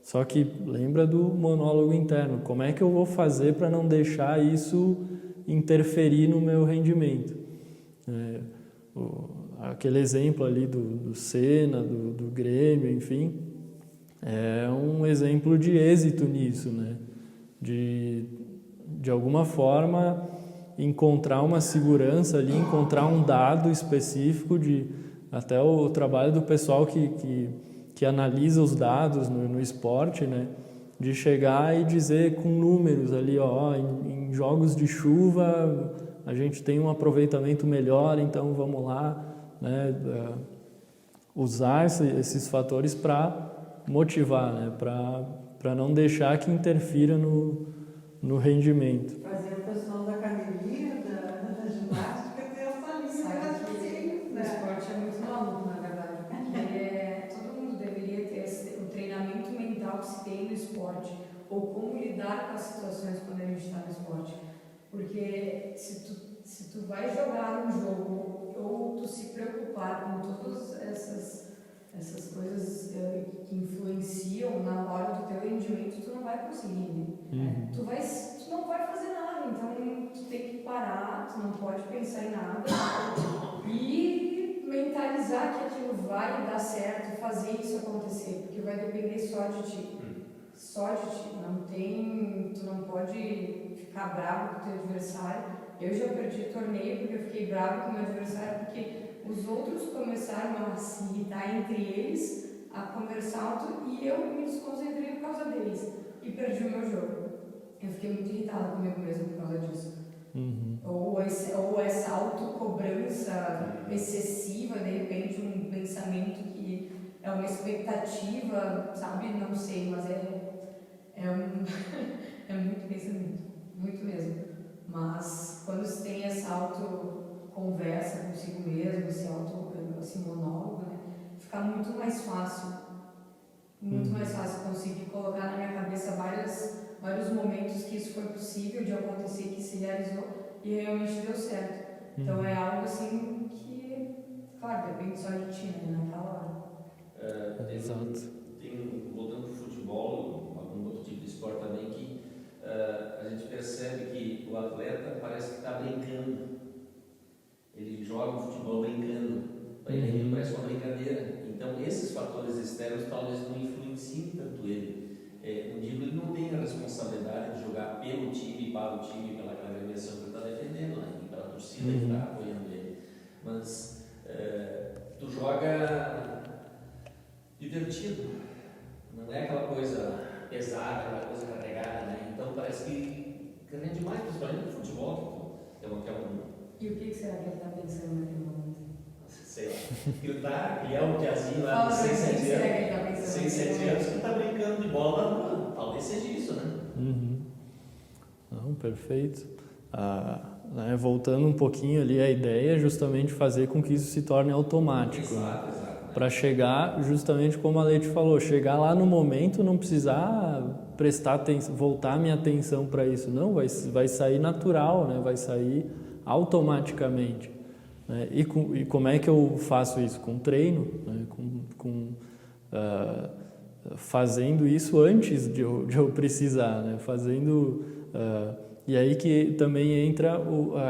Só que lembra do monólogo interno, como é que eu vou fazer para não deixar isso interferir no meu rendimento? Aquele exemplo ali do Senna, do Grêmio, enfim, é um exemplo de êxito nisso, né? De alguma forma encontrar uma segurança ali, encontrar um dado específico até o trabalho do pessoal que analisa os dados no esporte, né? De chegar e dizer com números ali, em jogos de chuva a gente tem um aproveitamento melhor, então vamos lá, né? Usar esses fatores para motivar, né? Para não deixar que interfira no rendimento. Fazer o pessoal da academia, da ginástica, ter essa linha de raciocínio, né? O esporte é muito maluco, na verdade, porque todo mundo deveria ter o treinamento mental que se tem no esporte, ou como lidar com as situações quando a gente está no esporte. Porque se tu vai jogar um jogo, ou tu se preocupar com todas essas coisas que influenciam na hora do teu rendimento, tu não vai conseguir, né? Tu não vai fazer nada, então tu tem que parar, tu não pode pensar em nada e mentalizar que aquilo vai dar certo e fazer isso acontecer, porque vai depender só de ti. Só de ti. Tu não pode ficar bravo com o teu adversário. Eu já perdi torneio porque eu fiquei bravo com o meu adversário, porque os outros começaram a se irritar entre eles, a conversar alto, e eu me desconcentrei por causa deles e perdi o meu jogo. Eu fiquei muito irritada comigo mesma por causa disso. Ou essa autocobrança excessiva, de repente um pensamento que é uma expectativa, sabe? Não sei, mas é muito pensamento, muito mesmo. Mas quando se tem essa autoconversa consigo mesmo, esse monólogo, né, fica muito mais fácil conseguir colocar na minha cabeça vários momentos que isso foi possível de acontecer, que se realizou e realmente deu certo. Então é algo assim que, claro, depende só de ti, né, naquela hora. Exato. Voltando para o futebol, algum outro tipo de esporte também, que a gente percebe que o atleta parece que está brincando. Ele joga o futebol brincando. Para ele parece uma brincadeira. Então, esses fatores externos talvez não influenciem tanto ele. Não digo que ele não tem a responsabilidade de jogar pelo time, para o time, pela agremiação que ele está defendendo, né? E pela torcida que está apoiando ele. Mas tu joga divertido. Não é aquela coisa pesada, aquela coisa carregada, né? Então parece que rende mais, principalmente no futebol, que é um... E o que será que ele está pensando naquele momento? Sei lá. Que é um tiazinho lá de 6, 7 anos. 6, 7 anos que está brincando de bola, talvez seja isso, né? Não, perfeito. Voltando um pouquinho ali, a ideia é justamente fazer com que isso se torne automático. Exato. Para chegar, justamente como a Leite falou, chegar lá no momento, não precisar prestar atenção, voltar minha atenção para isso. Não, vai sair natural, né? Vai sair automaticamente. Né? E como é que eu faço isso? Com treino, né? Fazendo isso antes de eu precisar, né? E aí que também entra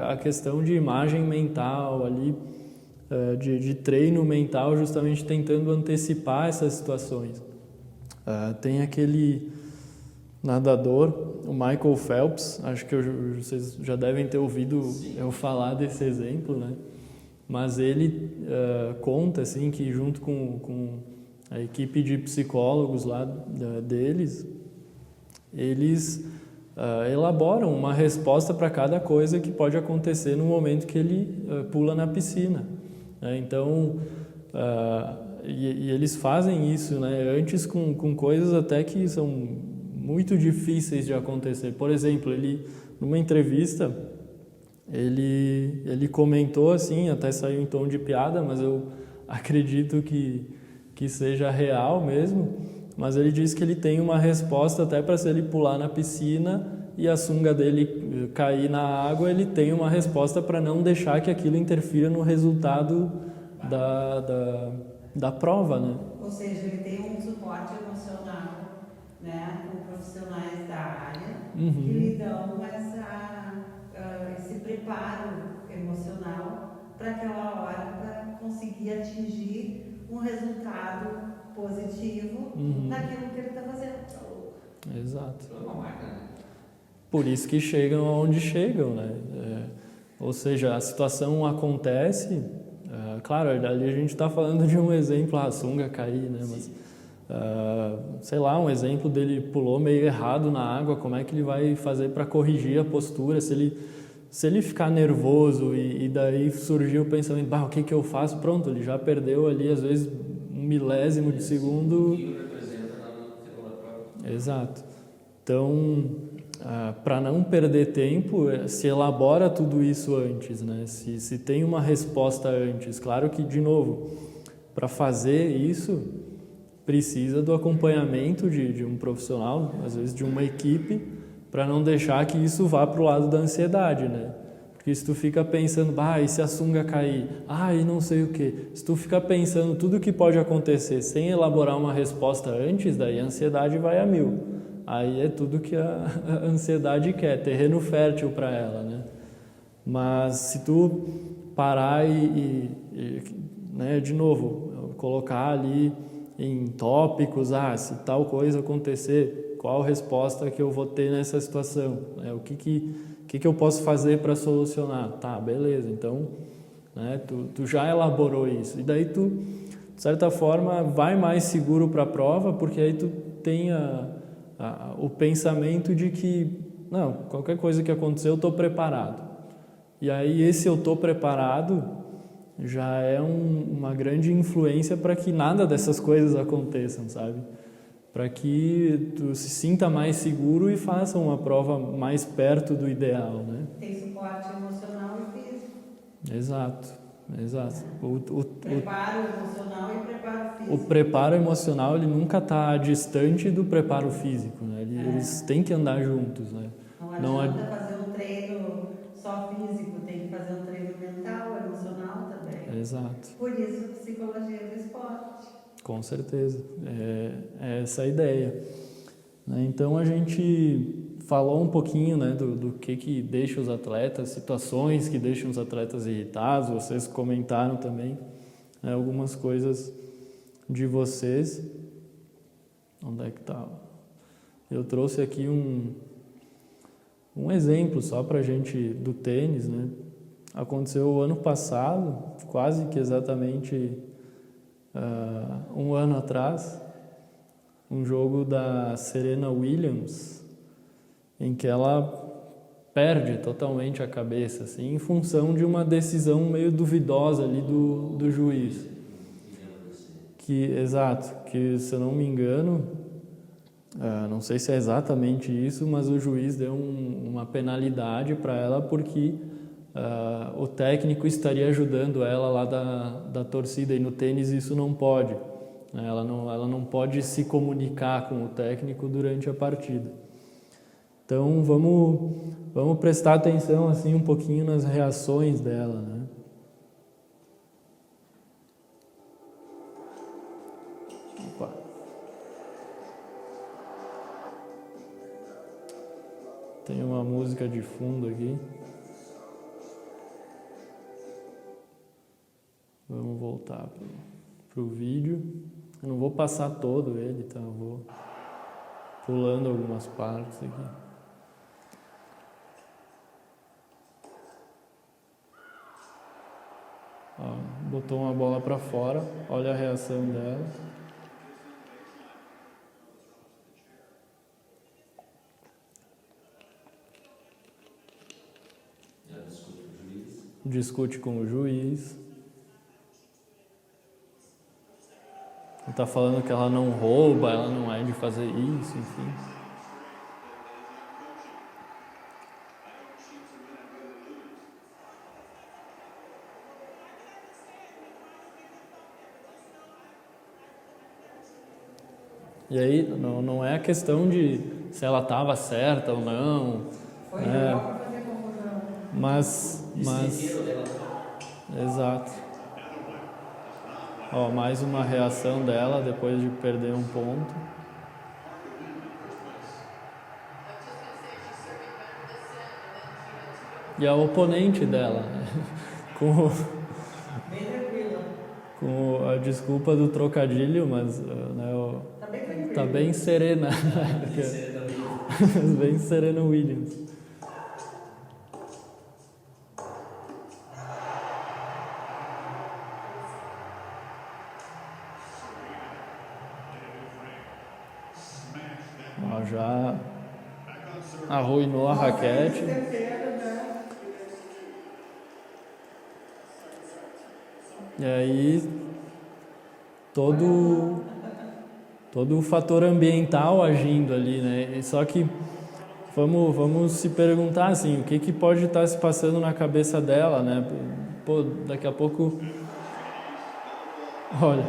a questão de imagem mental ali, de treino mental, justamente tentando antecipar essas situações. Tem aquele nadador, o Michael Phelps, acho que vocês já devem ter ouvido eu falar desse exemplo, né? Mas ele conta assim, que junto com a equipe de psicólogos lá deles, eles elaboram uma resposta para cada coisa que pode acontecer no momento que ele pula na piscina. Então, e eles fazem isso, né, antes com coisas até que são muito difíceis de acontecer. Por exemplo, numa entrevista, ele comentou assim, até saiu em tom de piada, mas eu acredito que seja real mesmo, mas ele disse que ele tem uma resposta até para se ele pular na piscina e a sunga dele cair na água, ele tem uma resposta para não deixar que aquilo interfira no resultado da prova, né? Ou seja, ele tem um suporte emocional, né, com profissionais da área que lhe dão esse preparo emocional para aquela hora, para conseguir atingir um resultado positivo naquilo que ele está fazendo. Exato. É uma máquina, né? Por isso que chegam aonde chegam, né? Ou seja, a situação acontece, claro, ali a gente está falando de um exemplo, a sunga cair, né? Mas, sei lá, um exemplo dele pulou meio errado na água, como é que ele vai fazer para corrigir a postura? Se ele ficar nervoso e daí surgir o pensamento, o que eu faço? Pronto, ele já perdeu ali, às vezes, 1/1000 de segundo. O que representa na prova. Exato. Então, para não perder tempo, se elabora tudo isso antes, né? Se tem uma resposta antes. Claro que, de novo, para fazer isso, precisa do acompanhamento de um profissional, às vezes de uma equipe, para não deixar que isso vá para o lado da ansiedade, né? Porque se tu fica pensando, e se a sunga cair? E não sei o quê. Se tu fica pensando tudo o que pode acontecer sem elaborar uma resposta antes, daí a ansiedade vai a 1000. Aí é tudo que a ansiedade quer, terreno fértil para ela, né? Mas se tu parar né, de novo, colocar ali em tópicos, se tal coisa acontecer, qual resposta que eu vou ter nessa situação? Né? O que eu posso fazer para solucionar? Tá, beleza, então, né, tu já elaborou isso. E daí tu, de certa forma, vai mais seguro para a prova, porque aí tu tem o pensamento de que, não, qualquer coisa que acontecer eu estou preparado. E aí esse eu estou preparado já é uma grande influência para que nada dessas coisas aconteçam, sabe? Para que tu se sinta mais seguro e faça uma prova mais perto do ideal, né? Tem suporte emocional e físico. Exato. Preparo emocional e preparo físico. O preparo emocional, ele nunca está distante do preparo físico, né? Eles têm que andar juntos, né? Não adianta fazer um treino só físico, tem que fazer um treino mental, emocional também. Exato. Por isso a psicologia do esporte. Com certeza, é essa a ideia. Então a gente falou um pouquinho, né, do que deixa os atletas, situações que deixam os atletas irritados, vocês comentaram também, né, algumas coisas de vocês. Onde é que estava? Eu trouxe aqui um exemplo só para a gente do tênis, né? Aconteceu o ano passado, quase que exatamente um ano atrás, um jogo da Serena Williams, em que ela perde totalmente a cabeça, assim, em função de uma decisão meio duvidosa ali do juiz. Exato, que se eu não me engano, não sei se é exatamente isso, mas o juiz deu uma penalidade para ela porque o técnico estaria ajudando ela lá da torcida, e no tênis isso não pode. Ela não pode se comunicar com o técnico durante a partida. Então vamos prestar atenção assim um pouquinho nas reações dela, né? Opa. Tem uma música de fundo aqui. Vamos voltar para o vídeo. Eu não vou passar todo ele, tá? Eu vou pulando algumas partes aqui. Ó, botou uma bola para fora, olha a reação dela. Discute com o juiz. Ele está falando que ela não rouba, ela não é de fazer isso, enfim. E aí, não é a questão de se ela estava certa ou não. Foi legal para fazer confusão. Mas exato. Ó, mais uma reação dela depois de perder um ponto. E a oponente dela, com a desculpa do trocadilho, mas né, tá bem serena. Bem Serena Williams. Ó, já arruinou a raquete. E aí todo o fator ambiental agindo ali, né? Só que vamos se perguntar assim, o que pode estar se passando na cabeça dela, né? Pô, daqui a pouco, olha,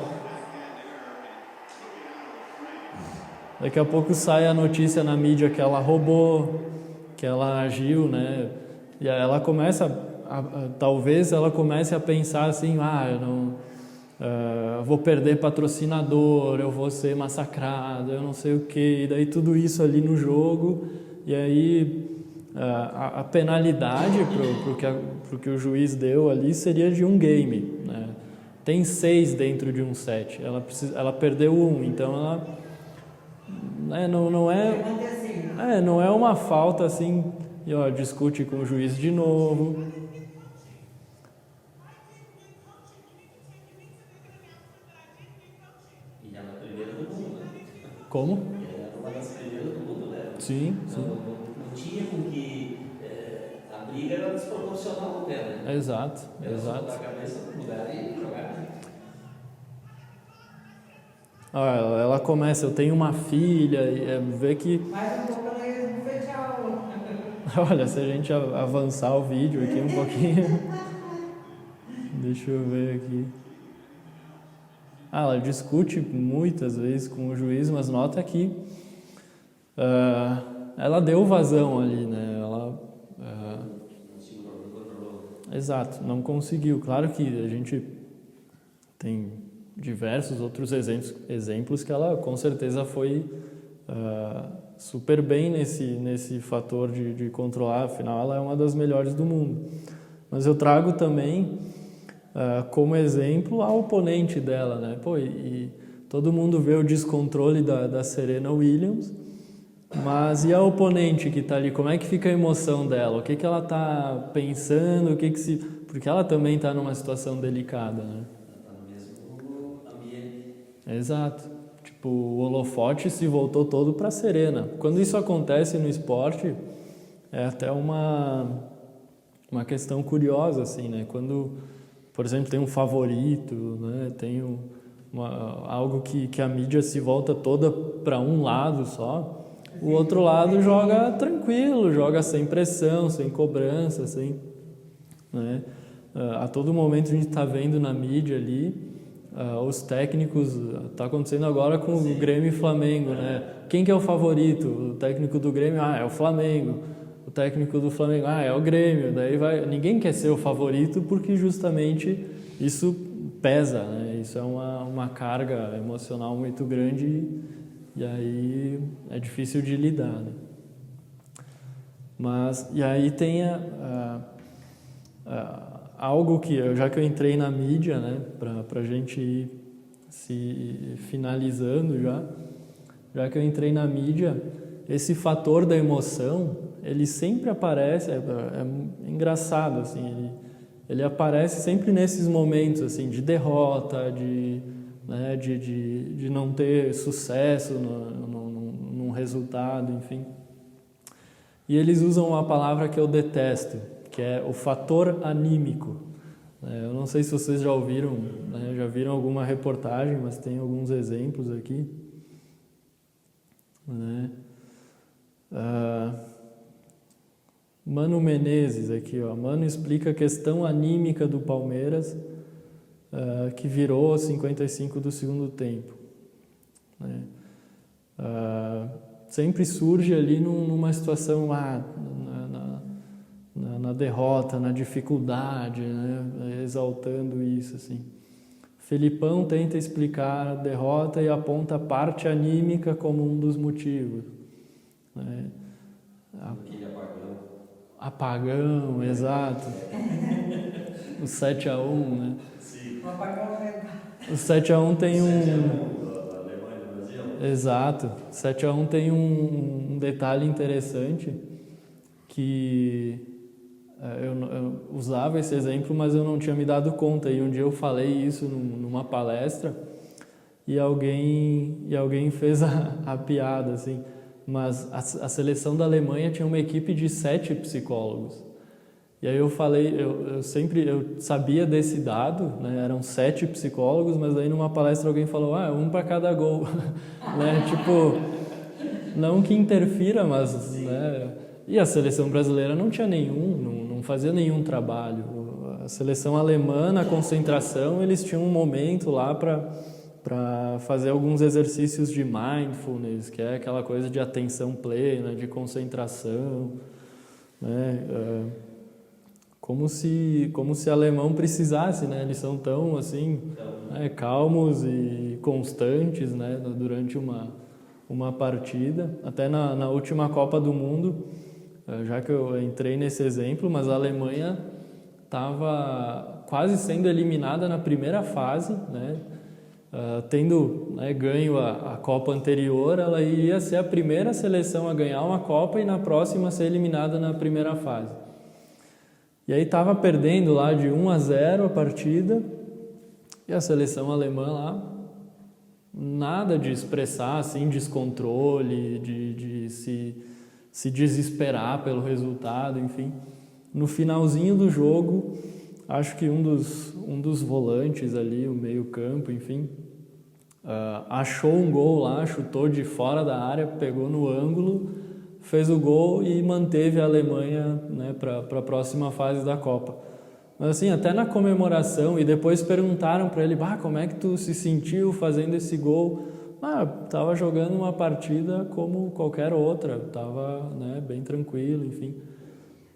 daqui a pouco sai a notícia na mídia que ela roubou, que ela agiu, né? E aí ela começa talvez ela comece a pensar assim, eu não vou perder patrocinador, eu vou ser massacrada, eu não sei o quê, e daí tudo isso ali no jogo, e aí a penalidade pro que o juiz deu ali seria de um game, né? Tem 6 dentro de um set, ela perdeu 1, então ela, né, não é uma falta assim, e ó, discute com o juiz de novo. E ela é a primeira do mundo, né? Como? Ela é uma das primeiras do mundo, né? Sim. Não tinha com que a briga era desproporcional até, né? Exato. Botar a cabeça no lugar e jogar. Ela começa, eu tenho uma filha, e vê que... Mais um pouco ela ia bufete a aula. Olha, se a gente avançar o vídeo aqui um pouquinho... Deixa eu ver aqui. Ela discute muitas vezes com o juiz, mas nota que ela deu vazão ali, né? Exato, não conseguiu. Claro que a gente tem diversos outros exemplos que ela com certeza foi super bem nesse fator de controlar, afinal ela é uma das melhores do mundo. Mas eu trago também como exemplo a oponente dela, né? Pô, e todo mundo vê o descontrole da Serena Williams, mas e a oponente que está ali? Como é que fica a emoção dela? O que ela está pensando? Porque ela também está numa situação delicada, né? Está no mesmo ambiente. Exato. Tipo, o holofote se voltou todo para a Serena. Quando isso acontece no esporte, é até uma questão curiosa, assim, né? Quando, por exemplo, tem um favorito, né? Tem algo que a mídia se volta toda para um lado só, o outro lado joga tranquilo, joga sem pressão, sem cobrança, né? A todo momento a gente está vendo na mídia ali, os técnicos, está acontecendo agora com o Grêmio e Flamengo, né? Quem que é o favorito? O técnico do Grêmio, é o Flamengo. O técnico do Flamengo, é o Grêmio. Daí ninguém quer ser o favorito porque justamente isso pesa, né? Isso é uma carga emocional muito grande e aí é difícil de lidar, né? E aí tem algo que, já que eu entrei na mídia, né, para a gente ir se finalizando já que eu entrei na mídia, esse fator da emoção, ele sempre aparece, é engraçado, assim, ele aparece sempre nesses momentos, assim, de derrota, de não ter sucesso num resultado, enfim. E eles usam uma palavra que eu detesto, que é o fator anímico. Eu não sei se vocês já ouviram, né, já viram alguma reportagem, mas tem alguns exemplos aqui. Né? Mano Menezes aqui, ó. Mano explica a questão anímica do Palmeiras, que virou 55 do segundo tempo. Né? Sempre surge ali numa situação na derrota, na dificuldade, né? Exaltando isso, assim. Felipão tenta explicar a derrota e aponta a parte anímica como um dos motivos. Né? Aquele Apagão, exato. O 7-1, né? Sim. O apagão O 7-1 tem 7-1 da Alemanha do Brasil. Exato. 7-1 tem um detalhe interessante que eu usava esse exemplo, mas eu não tinha me dado conta. E um dia eu falei isso numa palestra e alguém fez a piada, assim. Mas a seleção da Alemanha tinha uma equipe de 7 psicólogos. E aí eu falei, eu sabia desse dado, né? Eram 7 psicólogos, mas aí numa palestra alguém falou, um para cada gol. Né? Tipo, não que interfira, mas... Né? E a seleção brasileira não tinha não fazia nenhum trabalho. A seleção alemã, na concentração, eles tinham um momento lá para fazer alguns exercícios de mindfulness, que é aquela coisa de atenção plena, de concentração, né? Como se alemão precisasse, né? Eles são tão assim, né? Calmos e constantes, né? Durante uma partida. Até na última Copa do Mundo, já que eu entrei nesse exemplo, mas a Alemanha estava quase sendo eliminada na primeira fase, né? Tendo, né, ganho a Copa anterior, ela iria ser a primeira seleção a ganhar uma Copa e na próxima ser eliminada na primeira fase. E aí estava perdendo lá de 1-0 a partida e a seleção alemã lá, nada de expressar assim, descontrole, de se desesperar pelo resultado, enfim. No finalzinho do jogo, acho que um dos volantes ali, o meio-campo, enfim, achou um gol lá, chutou de fora da área, pegou no ângulo, fez o gol e manteve a Alemanha, né, para a próxima fase da Copa. Mas assim, até na comemoração, e depois perguntaram para ele, como é que tu se sentiu fazendo esse gol? Tava jogando uma partida como qualquer outra, tava, né, bem tranquilo, enfim.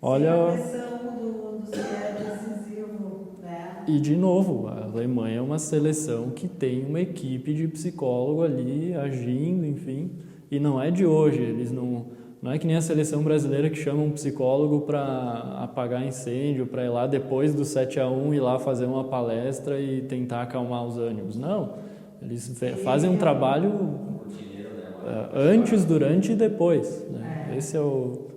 Olha, sem a pressão do ser decisivo, né? E de novo, a Alemanha é uma seleção que tem uma equipe de psicólogo ali agindo, enfim, e não é de hoje, eles não é que nem a seleção brasileira que chama um psicólogo para apagar incêndio, para ir lá depois do 7-1 ir lá fazer uma palestra e tentar acalmar os ânimos. Não, eles fazem um trabalho antes, durante e depois, né? Esse é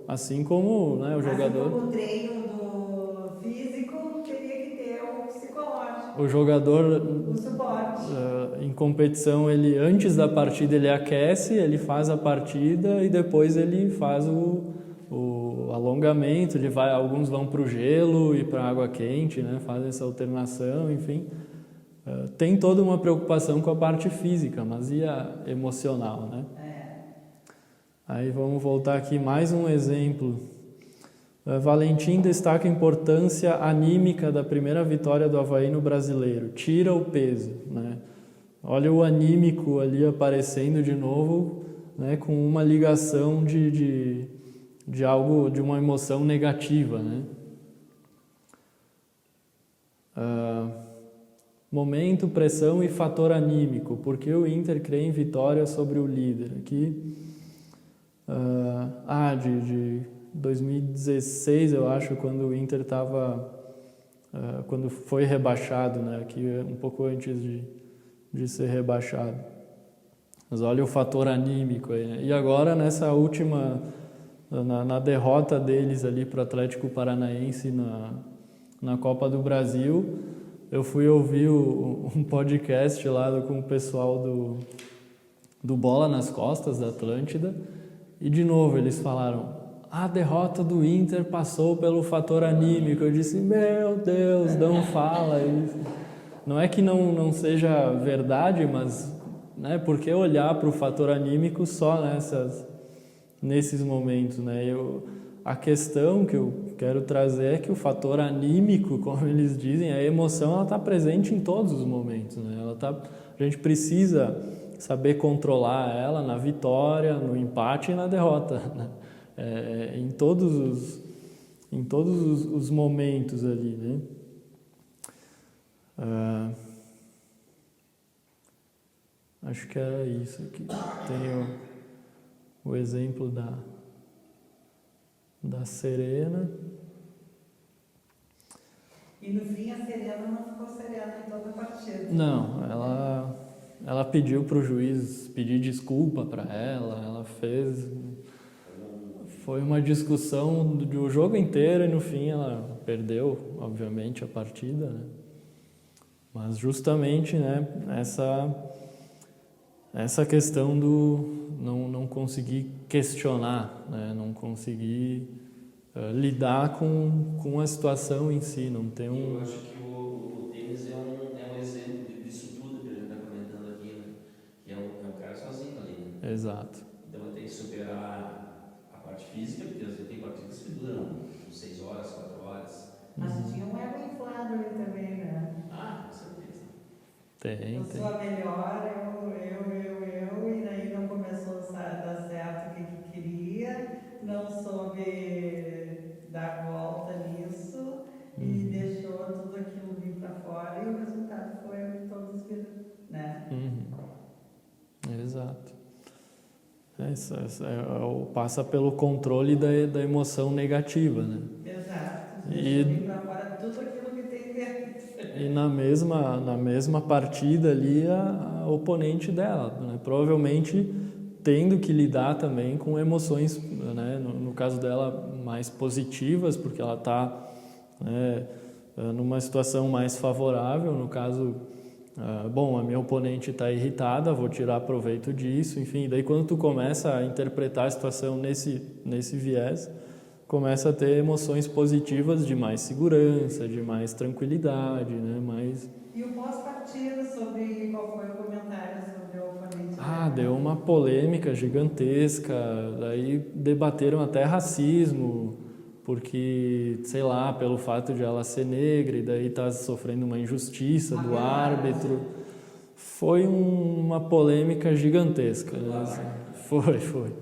assim como, né, o jogador... Assim como o treino do físico, teria que ter o psicológico. O jogador, o suporte. Em competição, ele antes da partida ele aquece, ele faz a partida e depois ele faz o alongamento, alguns vão para o gelo e para a água quente, né? Fazem essa alternação, enfim. Tem toda uma preocupação com a parte física, mas e a emocional, né? Aí vamos voltar aqui, mais um exemplo. Valentim destaca a importância anímica da primeira vitória do Avaí no Brasileiro. Tira o peso, né? Olha o anímico ali aparecendo de novo, né, com uma ligação de algo, de uma emoção negativa, né? Momento, pressão e fator anímico. Por que o Inter crê em vitória sobre o líder? Aqui, de 2016, eu acho, quando o Inter estava, quando foi rebaixado, né? Aqui um pouco antes de ser rebaixado. Mas olha o fator anímico aí, né? E agora nessa última, na derrota deles ali para o Atlético Paranaense na Copa do Brasil, eu fui ouvir um podcast lá com o pessoal do Bola nas Costas, da Atlântida, e de novo eles falaram: a derrota do Inter passou pelo fator anímico. Eu disse, meu Deus, não fala isso. Não é que não seja verdade, mas, né, por que olhar para o fator anímico só nesses momentos, né? A questão que eu quero trazer é que o fator anímico, como eles dizem, a emoção, ela está presente em todos os momentos, né? A gente precisa saber controlar ela na vitória, no empate e na derrota, né? Em todos os momentos ali, né? Acho que era isso aqui. Tem o exemplo da Serena. E no fim a Serena não ficou serena em toda a partida. Não, ela pediu para o juiz pedir desculpa para ela fez... Foi uma discussão do jogo inteiro e no fim ela perdeu, obviamente, a partida, né? Mas justamente, né, essa questão do não conseguir questionar, né, não conseguir lidar com a situação em si, não ter Eu acho que o tênis é um exemplo disso tudo que a gente está comentando aqui, né? Que é um cara sozinho ali, né? Exato. Então ele tem que superar a parte física, porque às vezes tem partidas que duram 6 horas, 4 horas. Mas tinha um ego inflado ali também, né? Com certeza. Tem. Eu sou a melhor, eu, e daí não começou a dar certo o que queria, não soube dar volta nisso e deixou tudo aquilo vir para fora e o resultado foi o que todos viram, né? Exato. passa pelo controle da emoção negativa, né? Exato. E- Deixa pra fora tudo aquilo que tem dentro. E na mesma partida ali, a oponente dela, né? Provavelmente tendo que lidar também com emoções, né? No caso dela, mais positivas, porque ela está, né, numa situação mais favorável. No caso, bom, a minha oponente está irritada, vou tirar proveito disso, enfim. Daí quando tu começa a interpretar a situação nesse viés, começa a ter emoções positivas de mais segurança, de mais tranquilidade, né? Mais... E o pós-partida, sobre qual foi o comentário sobre o oponente? Deu uma polêmica gigantesca, daí debateram até racismo, porque, sei lá, pelo fato de ela ser negra, e daí tá sofrendo uma injustiça do árbitro. Foi uma polêmica gigantesca, né? Foi.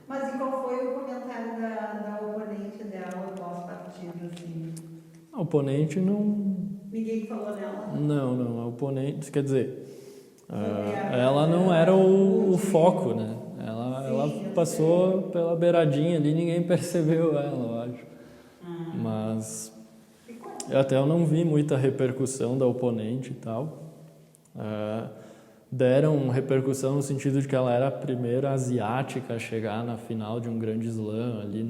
Mas e qual foi o comentário da oponente dela pós-partida, assim? A oponente não... Ninguém falou nela? Não, a oponente, quer dizer, ela não era o foco, né? Ela passou pela beiradinha ali, ninguém percebeu ela, eu acho. Mas eu não vi muita repercussão da oponente e tal. Deram repercussão no sentido de que ela era a primeira asiática a chegar na final de um grande slam ali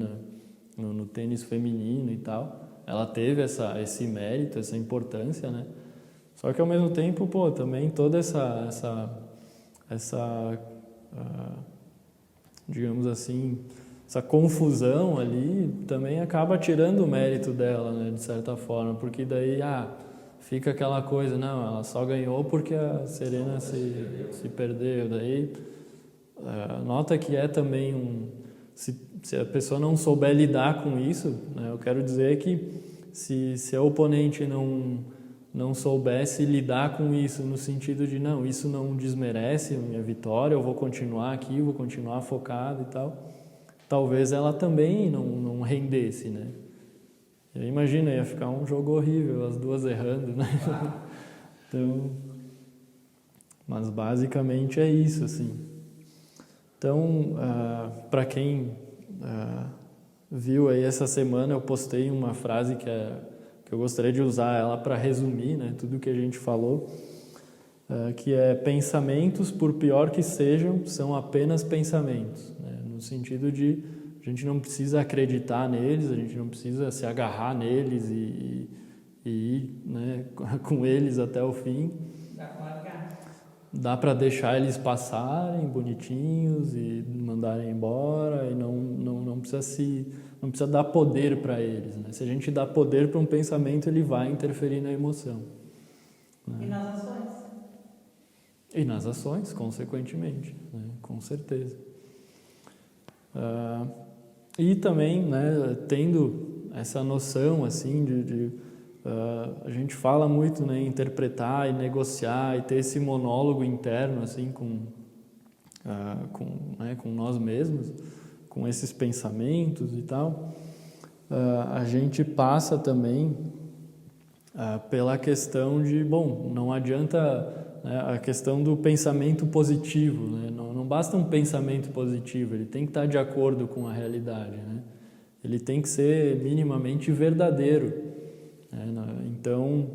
no tênis feminino e tal. Ela teve esse mérito, essa importância, né? Só que ao mesmo tempo, também toda essa digamos assim, essa confusão ali também acaba tirando o mérito dela, né, de certa forma, porque daí fica aquela coisa, não, ela só ganhou porque a Serena se perdeu. Daí nota que é também se a pessoa não souber lidar com isso, né, eu quero dizer que se a oponente não soubesse lidar com isso, no sentido de, não, isso não desmerece a minha vitória, eu vou continuar aqui, vou continuar focado e tal, talvez ela também não rendesse, né? Imagina, ia ficar um jogo horrível, as duas errando, né? Então, mas basicamente é isso, assim. Então, para quem viu aí essa semana, eu postei uma frase que eu gostaria de usar ela para resumir, né, tudo que a gente falou, que é: pensamentos, por pior que sejam, são apenas pensamentos, né, no sentido de a gente não precisa acreditar neles, a gente não precisa se agarrar neles e ir, né, com eles até o fim. Dá para deixar eles passarem bonitinhos e mandarem embora, e não precisa dar poder para eles, né? Se a gente dá poder para um pensamento, ele vai interferir na emoção, né? E nas ações? E nas ações, consequentemente, né? Com certeza. E também, né, tendo essa noção assim a gente fala muito, né, em interpretar e negociar e ter esse monólogo interno assim com nós mesmos, com esses pensamentos e tal. A gente passa também pela questão de, não adianta, né, a questão do pensamento positivo, né? Não basta um pensamento positivo, ele tem que estar de acordo com a realidade, né? Ele tem que ser minimamente verdadeiro, né? Então,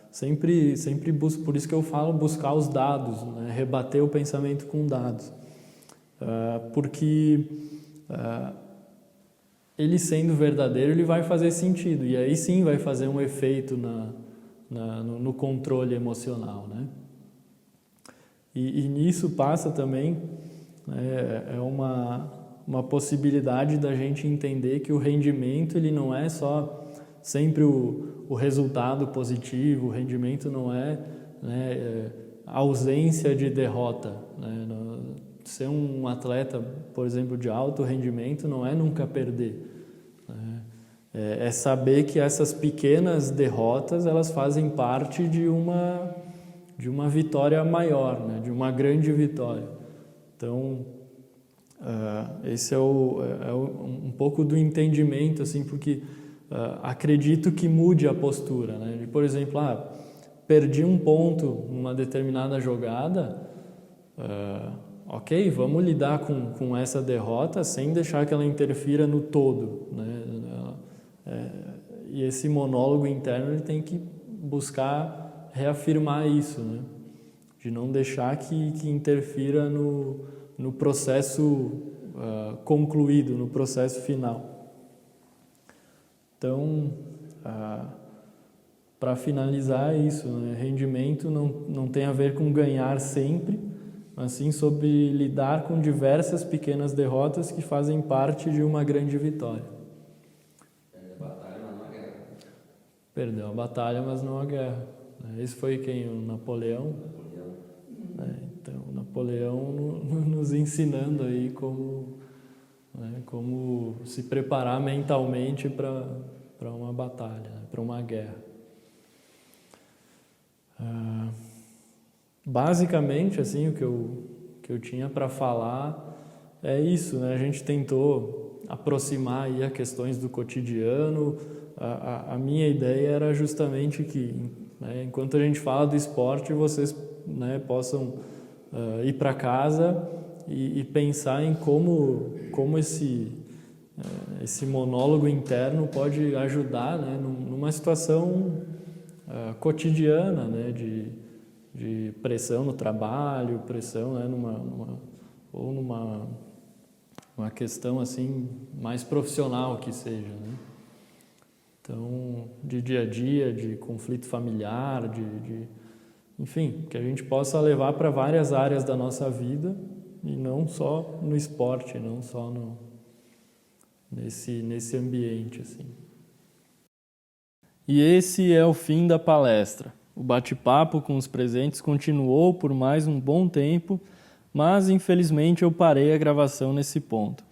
sempre busco, por isso que eu falo buscar os dados, né? Rebater o pensamento com dados, porque ele sendo verdadeiro, ele vai fazer sentido, e aí sim vai fazer um efeito no controle emocional, né? E nisso passa também, né, uma possibilidade da gente entender que o rendimento ele não é só sempre o resultado positivo, o rendimento não é, né, ausência de derrota, né? Ser um atleta, por exemplo, de alto rendimento não é nunca perder, né? É saber que essas pequenas derrotas elas fazem parte de uma vitória maior, né? De uma grande vitória. Então, esse é um pouco do entendimento, assim, porque acredito que mude a postura, né? Por exemplo, perdi um ponto numa determinada jogada, ok, vamos lidar com essa derrota sem deixar que ela interfira no todo, né? E esse monólogo interno ele tem que buscar reafirmar isso, né? De não deixar que interfira no processo concluído, no processo final. Então, para finalizar, é isso, né? Rendimento não tem a ver com ganhar sempre, mas sim sobre lidar com diversas pequenas derrotas que fazem parte de uma grande vitória. Perdeu a batalha, mas não a guerra. Perdeu a batalha, mas não a guerra. Esse foi quem? O Napoleão? Então, Napoleão nos ensinando aí como se preparar mentalmente para uma batalha, né? Para uma guerra. Basicamente, assim, o que eu tinha para falar é isso, né? A gente tentou aproximar aí as questões do cotidiano. A minha ideia era justamente que, né, enquanto a gente fala do esporte, vocês, né, possam ir para casa e pensar em como esse monólogo interno pode ajudar, né, numa situação cotidiana, né, de pressão no trabalho, pressão, né, numa questão assim mais profissional que seja, né? Então, de dia a dia, de conflito familiar, enfim, que a gente possa levar para várias áreas da nossa vida e não só no esporte, não só nesse ambiente, assim. E esse é o fim da palestra. O bate-papo com os presentes continuou por mais um bom tempo, mas infelizmente eu parei a gravação nesse ponto.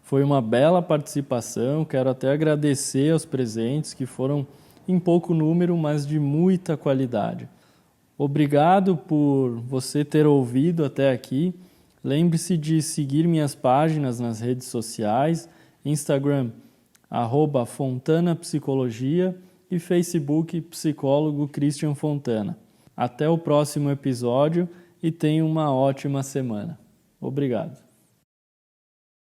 Foi uma bela participação, quero até agradecer aos presentes que foram em pouco número, mas de muita qualidade. Obrigado por você ter ouvido até aqui. Lembre-se de seguir minhas páginas nas redes sociais, Instagram, @FontanaPsicologia e Facebook Psicólogo Christian Fontana. Até o próximo episódio e tenha uma ótima semana. Obrigado.